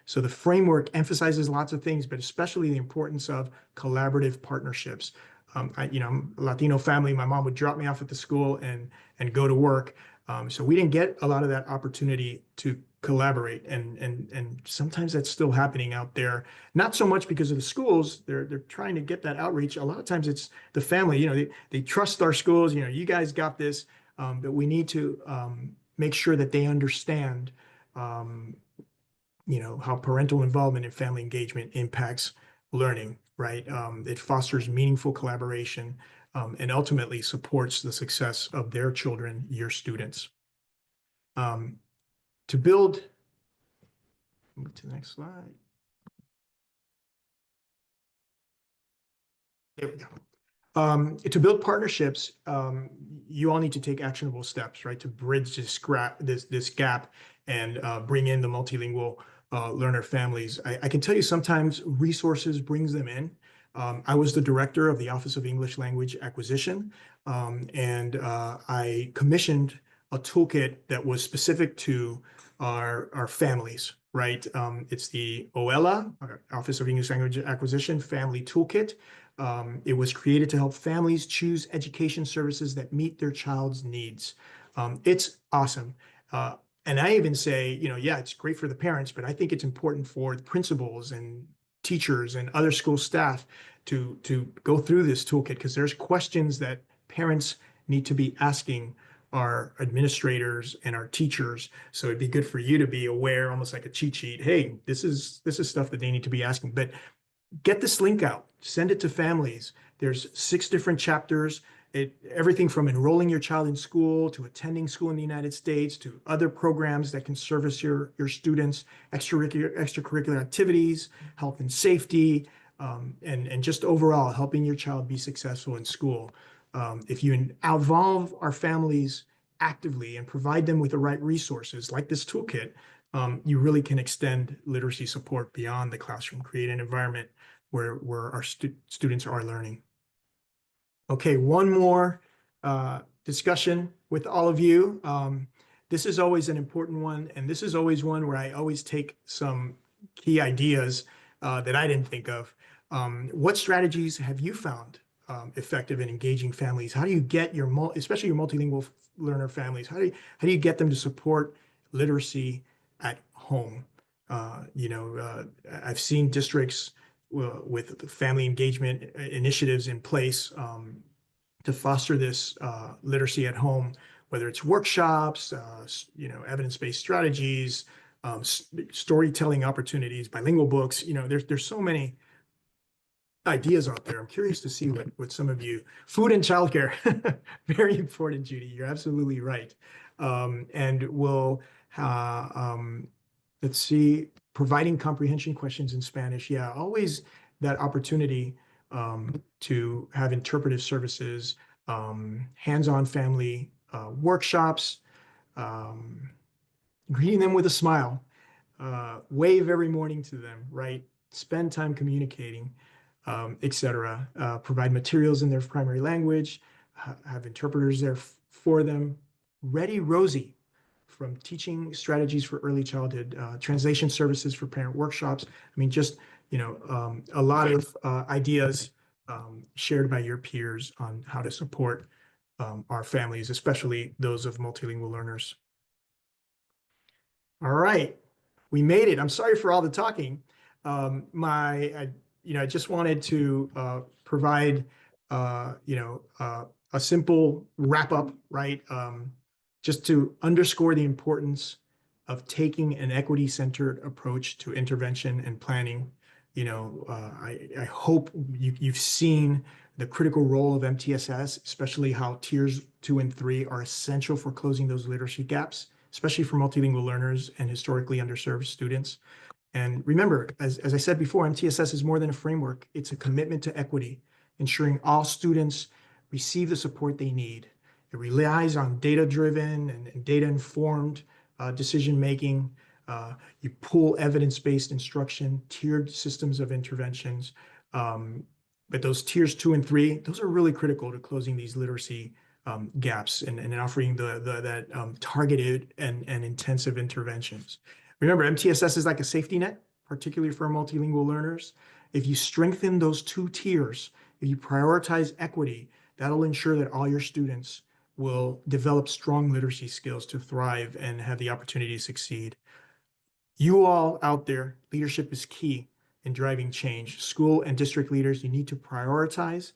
So the framework emphasizes lots of things, but especially the importance of collaborative partnerships. I'm a Latino family. My mom would drop me off at the school and go to work. So we didn't get a lot of that opportunity to collaborate, and sometimes that's still happening out there. Not so much because of the schools; they're trying to get that outreach. A lot of times it's the family. They trust our schools. You guys got this, but we need to make sure that they understand, how parental involvement in family engagement impacts learning. Right? It fosters meaningful collaboration and ultimately supports the success of their children, your students. To build, move to the next slide. There we go. To build partnerships, you all need to take actionable steps, right, to bridge this gap and bring in the multilingual learner families. I can tell you sometimes resources brings them in. I was the director of the Office of English Language Acquisition, and I commissioned a toolkit that was specific to our families, right? It's the OELA, Office of English Language Acquisition Family Toolkit. It was created to help families choose education services that meet their child's needs. It's awesome. And I even say, yeah, it's great for the parents, but I think it's important for the principals and teachers and other school staff to go through this toolkit, because there's questions that parents need to be asking our administrators and our teachers. So it'd be good for you to be aware, almost like a cheat sheet. Hey, this is stuff that they need to be asking. But get this link out, send it to families. There's 6 different chapters. Everything from enrolling your child in school to attending school in the United States to other programs that can service your students, extracurricular activities, health and safety, and just overall helping your child be successful in school. If you involve our families actively and provide them with the right resources like this toolkit, you really can extend literacy support beyond the classroom, create an environment where our students are learning. Okay, one more discussion with all of you. This is always an important one, and this is always one where I always take some key ideas that I didn't think of. What strategies have you found effective in engaging families? How do you get especially your multilingual learner families, how do you get them to support literacy at home? I've seen districts with family engagement initiatives in place to foster this literacy at home, whether it's workshops, evidence-based strategies, storytelling opportunities, bilingual books. There's so many ideas out there. I'm curious to see what some of you, food and childcare, very important, Judy. You're absolutely right. And we'll, let's see, providing comprehension questions in Spanish. Yeah, always that opportunity to have interpretive services, hands-on family workshops, greeting them with a smile, wave every morning to them, right? Spend time communicating, etc. Provide materials in their primary language, have interpreters there for them. Ready Rosie from teaching strategies for early childhood, translation services for parent workshops. I mean, just, a lot of ideas shared by your peers on how to support our families, especially those of multilingual learners. All right, we made it. I'm sorry for all the talking. I just wanted to provide, a simple wrap up, right? Just to underscore the importance of taking an equity-centered approach to intervention and planning. I hope you've seen the critical role of MTSS, especially how tiers 2 and 3 are essential for closing those literacy gaps, especially for multilingual learners and historically underserved students. And remember, as I said before, MTSS is more than a framework. It's a commitment to equity, ensuring all students receive the support they need. It relies on data-driven and data-informed decision-making. You pull evidence-based instruction, tiered systems of interventions. But those tiers 2 and 3, those are really critical to closing these literacy gaps and offering that targeted and intensive interventions. Remember, MTSS is like a safety net, particularly for multilingual learners. If you strengthen those 2 tiers, if you prioritize equity, that'll ensure that all your students will develop strong literacy skills to thrive and have the opportunity to succeed. You all out there, leadership is key in driving change. School and district leaders, you need to prioritize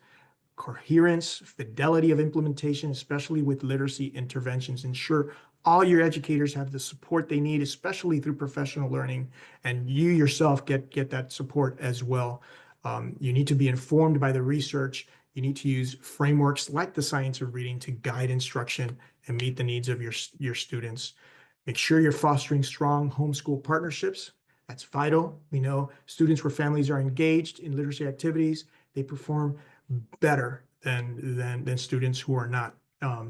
coherence, fidelity of implementation, especially with literacy interventions. Ensure all your educators have the support they need, especially through professional learning, and you yourself get that support as well. You need to be informed by the research. You need to use frameworks like the science of reading to guide instruction and meet the needs of your students. Make sure you're fostering strong homeschool partnerships. That's vital. We know students where families are engaged in literacy activities, they perform better than students who are not.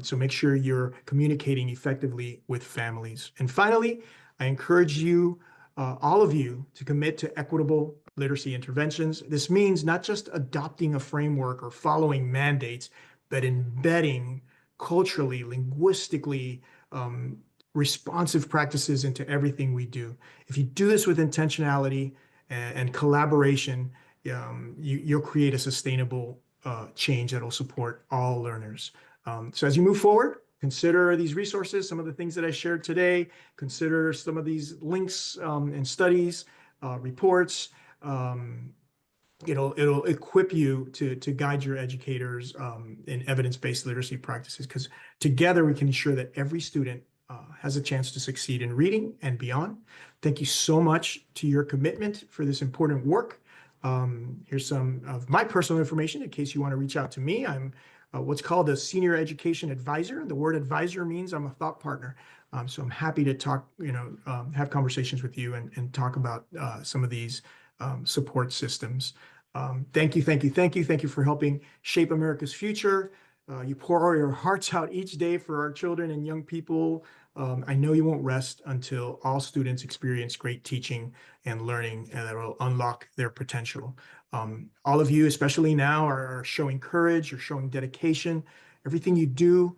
So make sure you're communicating effectively with families. And finally, I encourage you, all of you, to commit to equitable literacy interventions. This means not just adopting a framework or following mandates, but embedding culturally, linguistically, responsive practices into everything we do. If you do this with intentionality and collaboration, you'll create a sustainable change that will support all learners. So as you move forward, consider these resources, some of the things that I shared today. Consider some of these links and studies, reports. It'll equip you to guide your educators in evidence-based literacy practices, because together we can ensure that every student has a chance to succeed in reading and beyond. Thank you so much to your commitment for this important work. Here's some of my personal information in case you want to reach out to me. I'm what's called a senior education advisor. The word advisor means I'm a thought partner. So I'm happy to talk, have conversations with you and talk about some of these support systems. Thank you for helping shape America's future. You pour your hearts out each day for our children and young people. I know you won't rest until all students experience great teaching and learning, and that will unlock their potential. All of you, especially now, are showing courage, you're showing dedication. Everything you do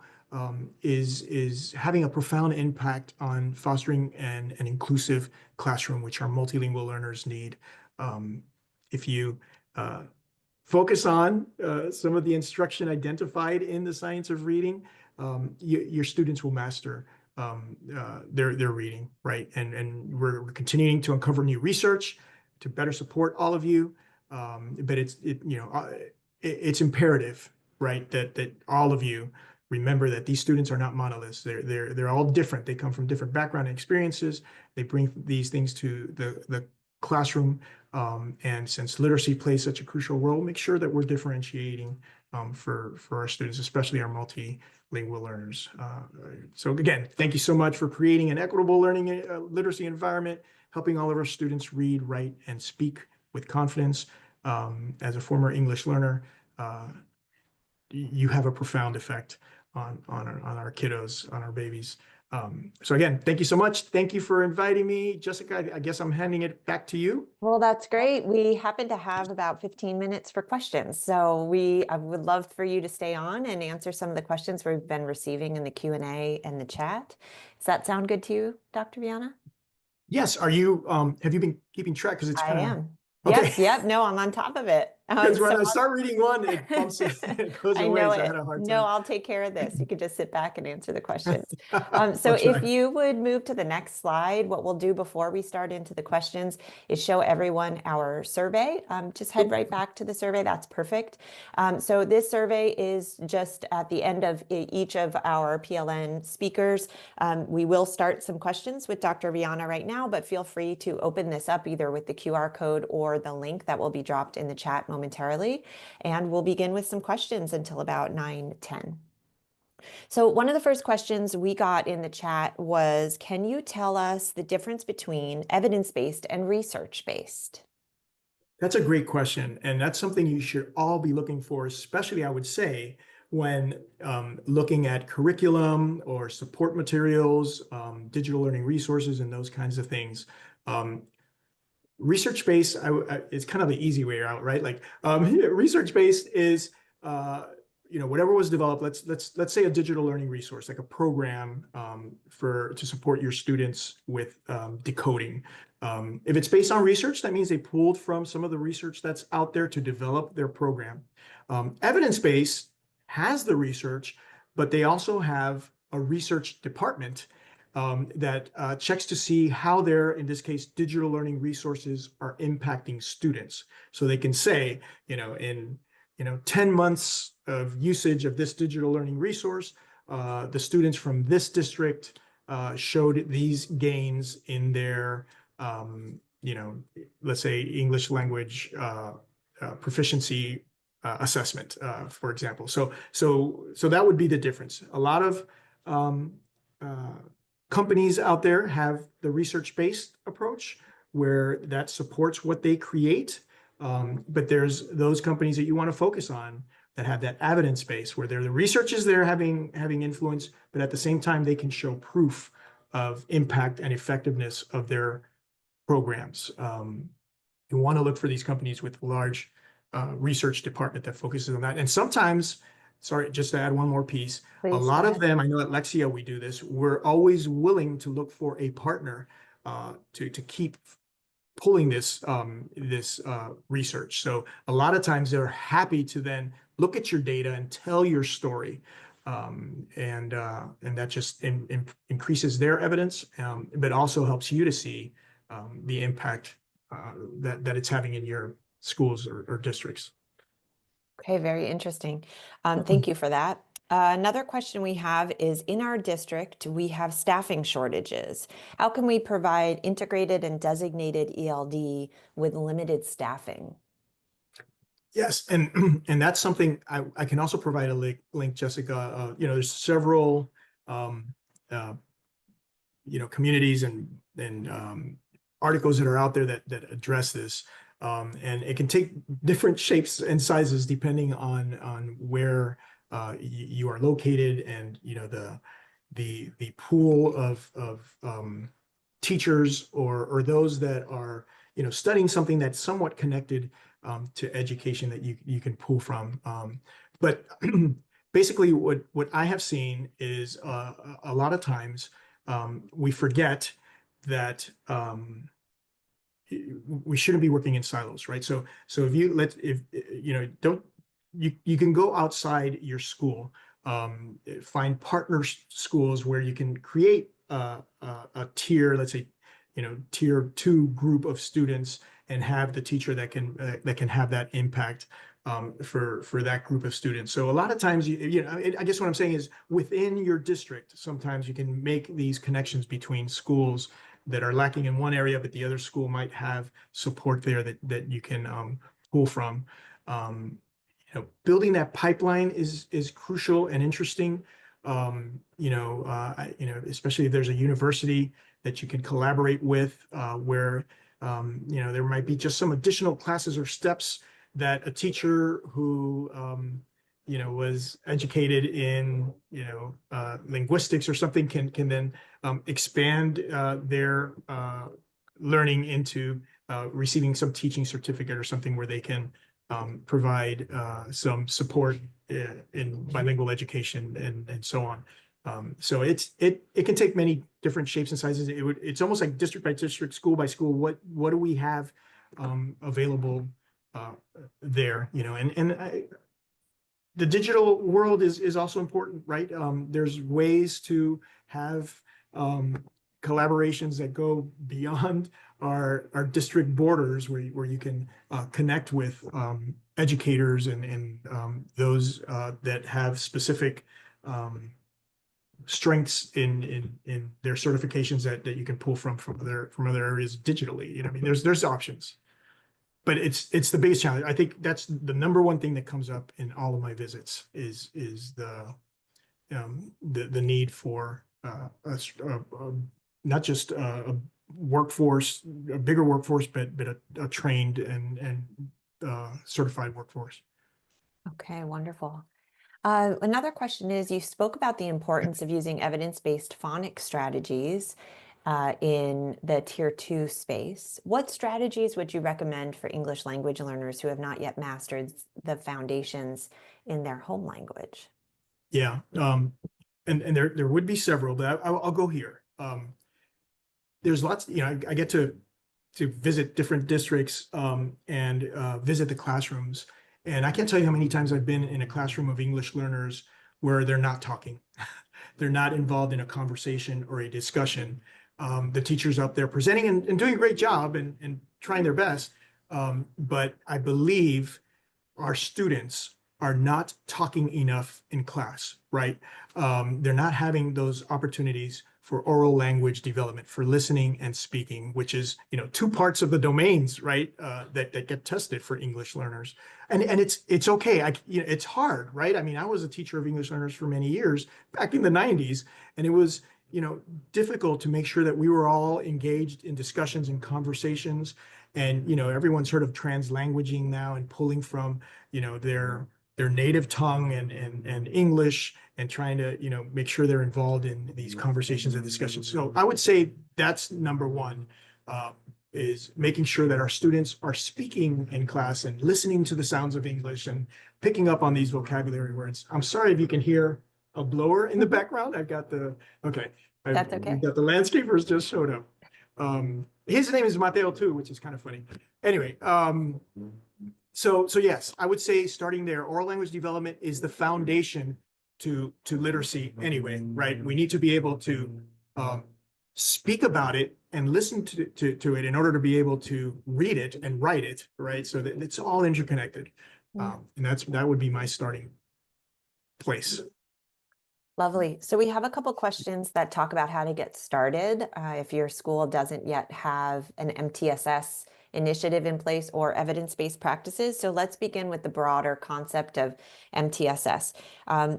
is having a profound impact on fostering an inclusive classroom, which our multilingual learners need. If you focus on some of the instruction identified in the science of reading, your students will master their reading, right? And we're continuing to uncover new research to better support all of you. But it's imperative, right, that all of you remember that these students are not monoliths. They're all different. They come from different background and experiences. They bring these things to the classroom. And since literacy plays such a crucial role, make sure that we're differentiating for our students, especially our multilingual learners. So again, thank you so much for creating an equitable learning literacy environment, helping all of our students read, write, and speak with confidence. As a former English learner, you have a profound effect on our kiddos, on our babies. So again, thank you so much. Thank you for inviting me. Jessica, I guess I'm handing it back to you. Well, that's great. We happen to have about 15 minutes for questions. So I would love for you to stay on and answer some of the questions we've been receiving in the Q&A and the chat. Does that sound good to you, Dr. Viana? Yes. Are you, have you been keeping track? Because it's I kind of, am. okay. Yes, yep, no, I'm on top of it. Because when So I start reading one, it bumps it, it goes I away. know So I it. had a hard No, time. I'll take care of this. You could just sit back and answer the questions. So I'll if try. you would move to the next slide, what we'll do before we start into the questions is show everyone our survey. Just head right back to the survey. That's perfect. So this survey is just at the end of each of our PLN speakers. We will start some questions with Dr. Viana right now, but feel free to open this up either with the QR code or the link that will be dropped in the chat momentarily. And we'll begin with some questions until about 9:10. So one of the first questions we got in the chat was, can you tell us the difference between evidence-based and research-based? That's a great question. And that's something you should all be looking for, especially I would say, when looking at curriculum or support materials, digital learning resources, and those kinds of things. Research-based, it's kind of the easy way out, right? Like research-based is, whatever was developed. Let's say a digital learning resource, like a program to support your students with decoding. If it's based on research, that means they pulled from some of the research that's out there to develop their program. Evidence-based has the research, but they also have a research department that checks to see how their, in this case, digital learning resources are impacting students. So they can say, in 10 months of usage of this digital learning resource, the students from this district showed these gains in their, let's say English language proficiency assessment, for example. So that would be the difference. A lot of companies out there have the research-based approach where that supports what they create. But there's those companies that you want to focus on that have that evidence base where the research is there having influence, but at the same time, they can show proof of impact and effectiveness of their programs. You want to look for these companies with large research department that focuses on that. And sometimes, sorry, just to add one more piece, Please, a lot go of ahead. them, I know at Lexia we do this, we're always willing to look for a partner to keep pulling this research. So a lot of times they're happy to then look at your data and tell your story. And that just increases their evidence, but also helps you to see the impact that it's having in your schools or districts. Okay, very interesting. Thank you for that. Another question we have is, in our district, we have staffing shortages. How can we provide integrated and designated ELD with limited staffing? Yes, and that's something I can also provide a link, Jessica. There's several communities and articles that are out there that address this, and it can take different shapes and sizes depending on where you are located, and the pool of teachers or those that are studying something that's somewhat connected to education that you can pull from. But basically, what I have seen is a lot of times we forget that we shouldn't be working in silos, right? So if you can go outside your school, find partner schools where you can create a tier, let's say, tier 2 group of students, and have the teacher that can have that impact for that group of students. So a lot of times, I guess what I'm saying is, within your district, sometimes you can make these connections between schools that are lacking in one area, but the other school might have support there that you can pull from. Building that pipeline is crucial and interesting. Especially if there's a university that you can collaborate with, where there might be just some additional classes or steps that a teacher who was educated in linguistics or something can then expand their learning into receiving some teaching certificate or something where they can provide some support in bilingual education and so on. So it can take many different shapes and sizes. It's almost like district by district, school by school. What do we have available there? The digital world is also important, right? There's ways to have collaborations that go beyond our district borders, where you can connect with educators and those that have specific strengths in their certifications that you can pull from other areas digitally. I mean, there's options, but it's the biggest challenge. I think that's the number one thing that comes up in all of my visits is the need for not just a workforce, a bigger workforce, but a trained and certified workforce. Okay, wonderful. Another question is, you spoke about the importance of using evidence-based phonics strategies in the Tier 2 space. What strategies would you recommend for English language learners who have not yet mastered the foundations in their home language? Yeah, and there would be several, but I'll go here. There's lots, I get to visit different districts and visit the classrooms. And I can't tell you how many times I've been in a classroom of English learners where they're not talking. They're not involved in a conversation or a discussion. The teacher's up there presenting and doing a great job and trying their best. But I believe our students are not talking enough in class, right? They're not having those opportunities for oral language development, for listening and speaking, which is, two parts of the domains, right? That get tested for English learners. And it's okay. It's hard, right? I mean, I was a teacher of English learners for many years back in the 90s, and it was, difficult to make sure that we were all engaged in discussions and conversations. And, everyone's sort of translanguaging now and pulling from, their native tongue and English, and trying to, make sure they're involved in these conversations and discussions. So I would say that's number one, is making sure that our students are speaking in class and listening to the sounds of English and picking up on these vocabulary words. I'm sorry if you can hear a blower in the background. I've got That's okay. We've got the landscapers just showed up. His name is Mateo too, which is kind of funny. Anyway, so yes, I would say starting there, oral language development is the foundation to literacy anyway, right? We need to be able to speak about it and listen to it in order to be able to read it and write it, right? So that it's all interconnected. And that would be my starting place. Lovely. So we have a couple questions that talk about how to get started if your school doesn't yet have an MTSS initiative in place or evidence-based practices. So let's begin with the broader concept of MTSS.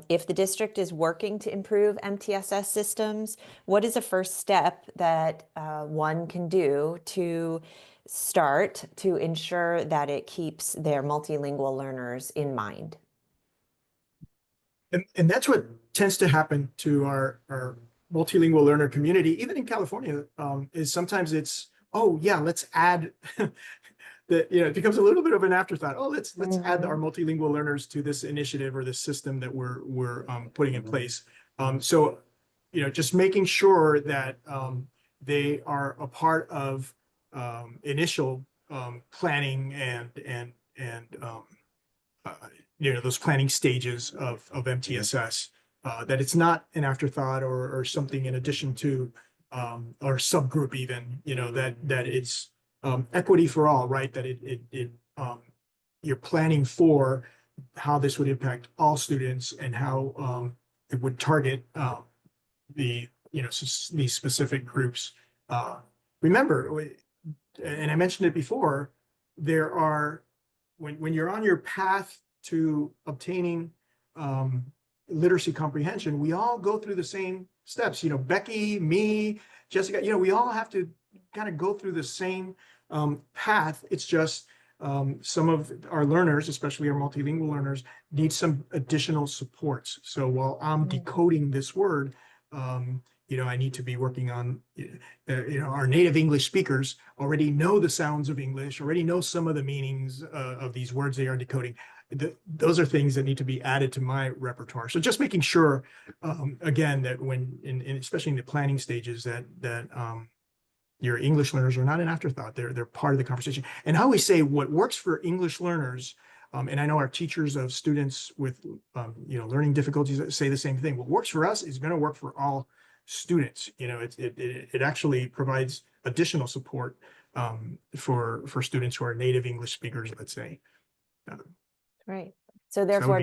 If the district is working to improve MTSS systems, what is a first step that one can do to start to ensure that it keeps their multilingual learners in mind? And that's what tends to happen to our multilingual learner community, even in California, is sometimes it's, oh yeah, let's add it becomes a little bit of an afterthought. Oh, let's add our multilingual learners to this initiative or this system that we're putting in place. So, just making sure that they are a part of initial planning and those planning stages of MTSS, that it's not an afterthought or something in addition to or subgroup even, that it's equity for all, right? That you're planning for how this would impact all students and how it would target these specific groups. Remember, and I mentioned it before, there are, when you're on your path to obtaining literacy comprehension, we all go through the same steps. Becky, me, Jessica, we all have to kind of go through the same path. It's just some of our learners, especially our multilingual learners, need some additional supports. So while I'm decoding this word, I need to be working on, our native English speakers already know the sounds of English, already know some of the meanings of these words they are decoding. those are things that need to be added to my repertoire. So just making sure, again, that especially in the planning stages, that your English learners are not an afterthought. They're part of the conversation. And I always say what works for English learners, and I know our teachers of students with learning difficulties say the same thing. What works for us is going to work for all students. It actually provides additional support for students who are native English speakers, let's say. Right. So therefore,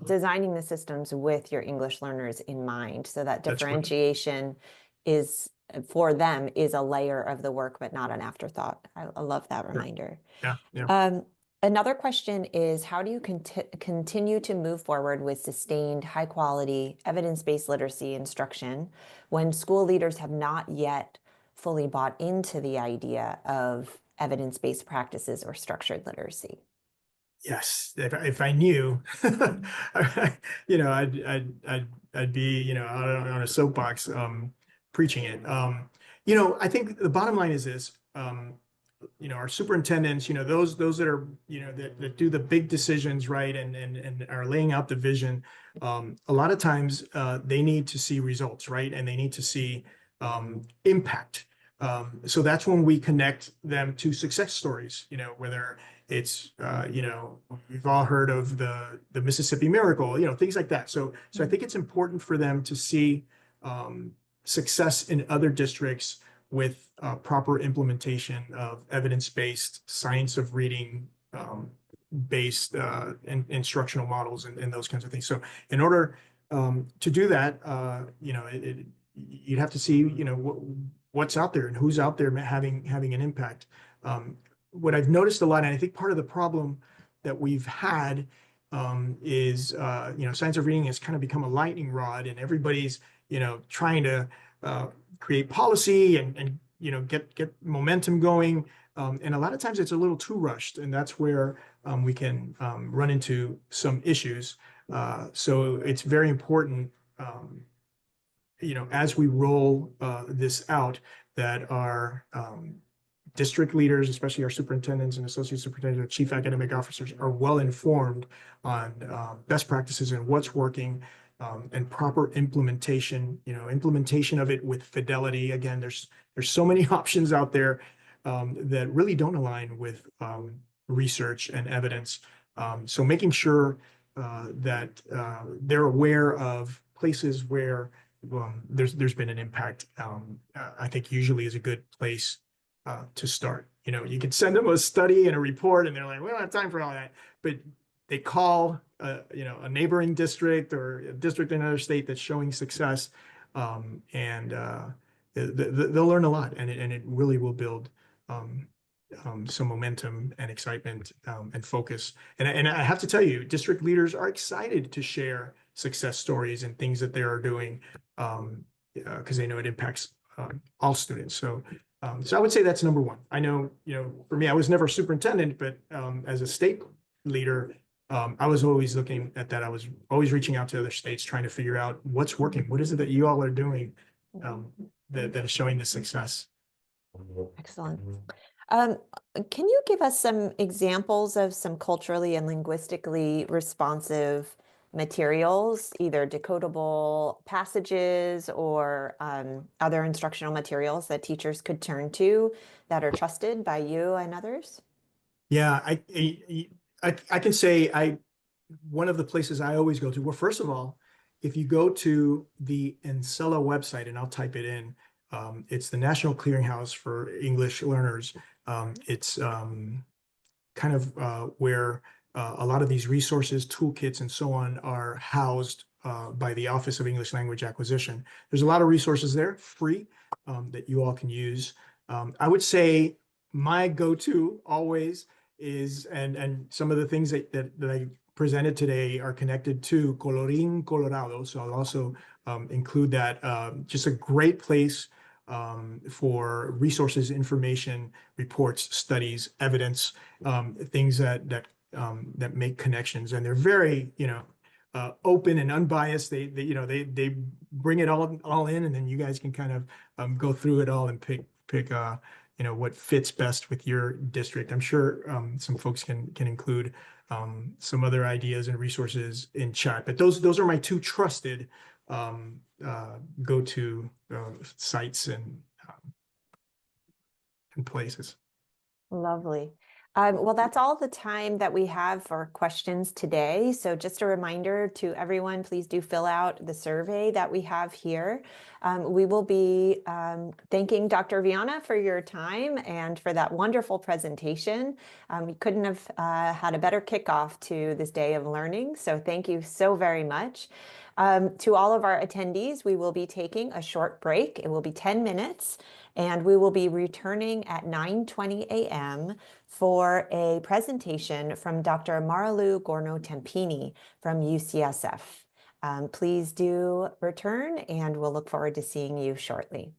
designing the systems with your English learners in mind, so that differentiation is for them is a layer of the work, but not an afterthought. I love that reminder. Yeah. Another question is, how do you continue to move forward with sustained, high quality, evidence-based literacy instruction when school leaders have not yet fully bought into the idea of evidence-based practices or structured literacy? Yes, if I knew, I'd be out on a soapbox preaching it. I think the bottom line is this. Our superintendents, those that are, that do the big decisions, right, and are laying out the vision. A lot of times they need to see results, right, and they need to see impact. So that's when we connect them to success stories, whether it's, we've all heard of the Mississippi Miracle, things like that. So I think it's important for them to see success in other districts with proper implementation of evidence-based, science of reading based instructional models and those kinds of things. So in order to do that, you'd have to see, what's out there and who's out there having an impact. What I've noticed a lot, and I think part of the problem that we've had is, science of reading has kind of become a lightning rod, and everybody's, trying to create policy and get momentum going. And a lot of times it's a little too rushed, and that's where we can run into some issues. So it's very important, as we roll this out, that our district leaders, especially our superintendents and associate superintendents, and chief academic officers, are well informed on best practices and what's working, and proper implementation. Implementation of it with fidelity. Again, there's so many options out there that really don't align with research and evidence. So making sure that they're aware of places where there's been an impact, I think usually is a good place to start. You can send them a study and a report and they're like, we don't have time for all that, but they call a neighboring district or a district in another state that's showing success, and they'll learn a lot, and it really will build some momentum and excitement and focus. And I have to tell you, district leaders are excited to share success stories and things that they are doing, because they know it impacts all students. So I would say that's number one. I know, for me, I was never a superintendent, but as a state leader, I was always looking at that. I was always reaching out to other states, trying to figure out what's working. What is it that you all are doing that is showing the success? Excellent. Can you give us some examples of some culturally and linguistically responsive materials, either decodable passages or other instructional materials that teachers could turn to that are trusted by you and others? Yeah, I can say one of the places I always go to, well, first of all, if you go to the Encela website, and I'll type it in, it's the National Clearinghouse for English Learners. It's kind of where a lot of these resources, toolkits, and so on are housed by the Office of English Language Acquisition. There's a lot of resources there, free, that you all can use. I would say my go-to always is, and some of the things that I presented today are connected to Colorín Colorado. So I'll also include that. Just a great place for resources, information, reports, studies, evidence, things that make connections, and they're very open and unbiased. They bring it all in, and then you guys can kind of go through it all and pick what fits best with your district. I'm sure some folks can include some other ideas and resources in chat. But those are my two trusted go-to sites and places. Lovely. Well, that's all the time that we have for questions today. So just a reminder to everyone, please do fill out the survey that we have here. We will be thanking Dr. Viana for your time and for that wonderful presentation. We couldn't have had a better kickoff to this day of learning. So thank you so very much. To all of our attendees, we will be taking a short break. It will be 10 minutes. And we will be returning at 9:20 a.m. for a presentation from Dr. Marilu Gorno-Tempini from UCSF. Please do return, and we'll look forward to seeing you shortly.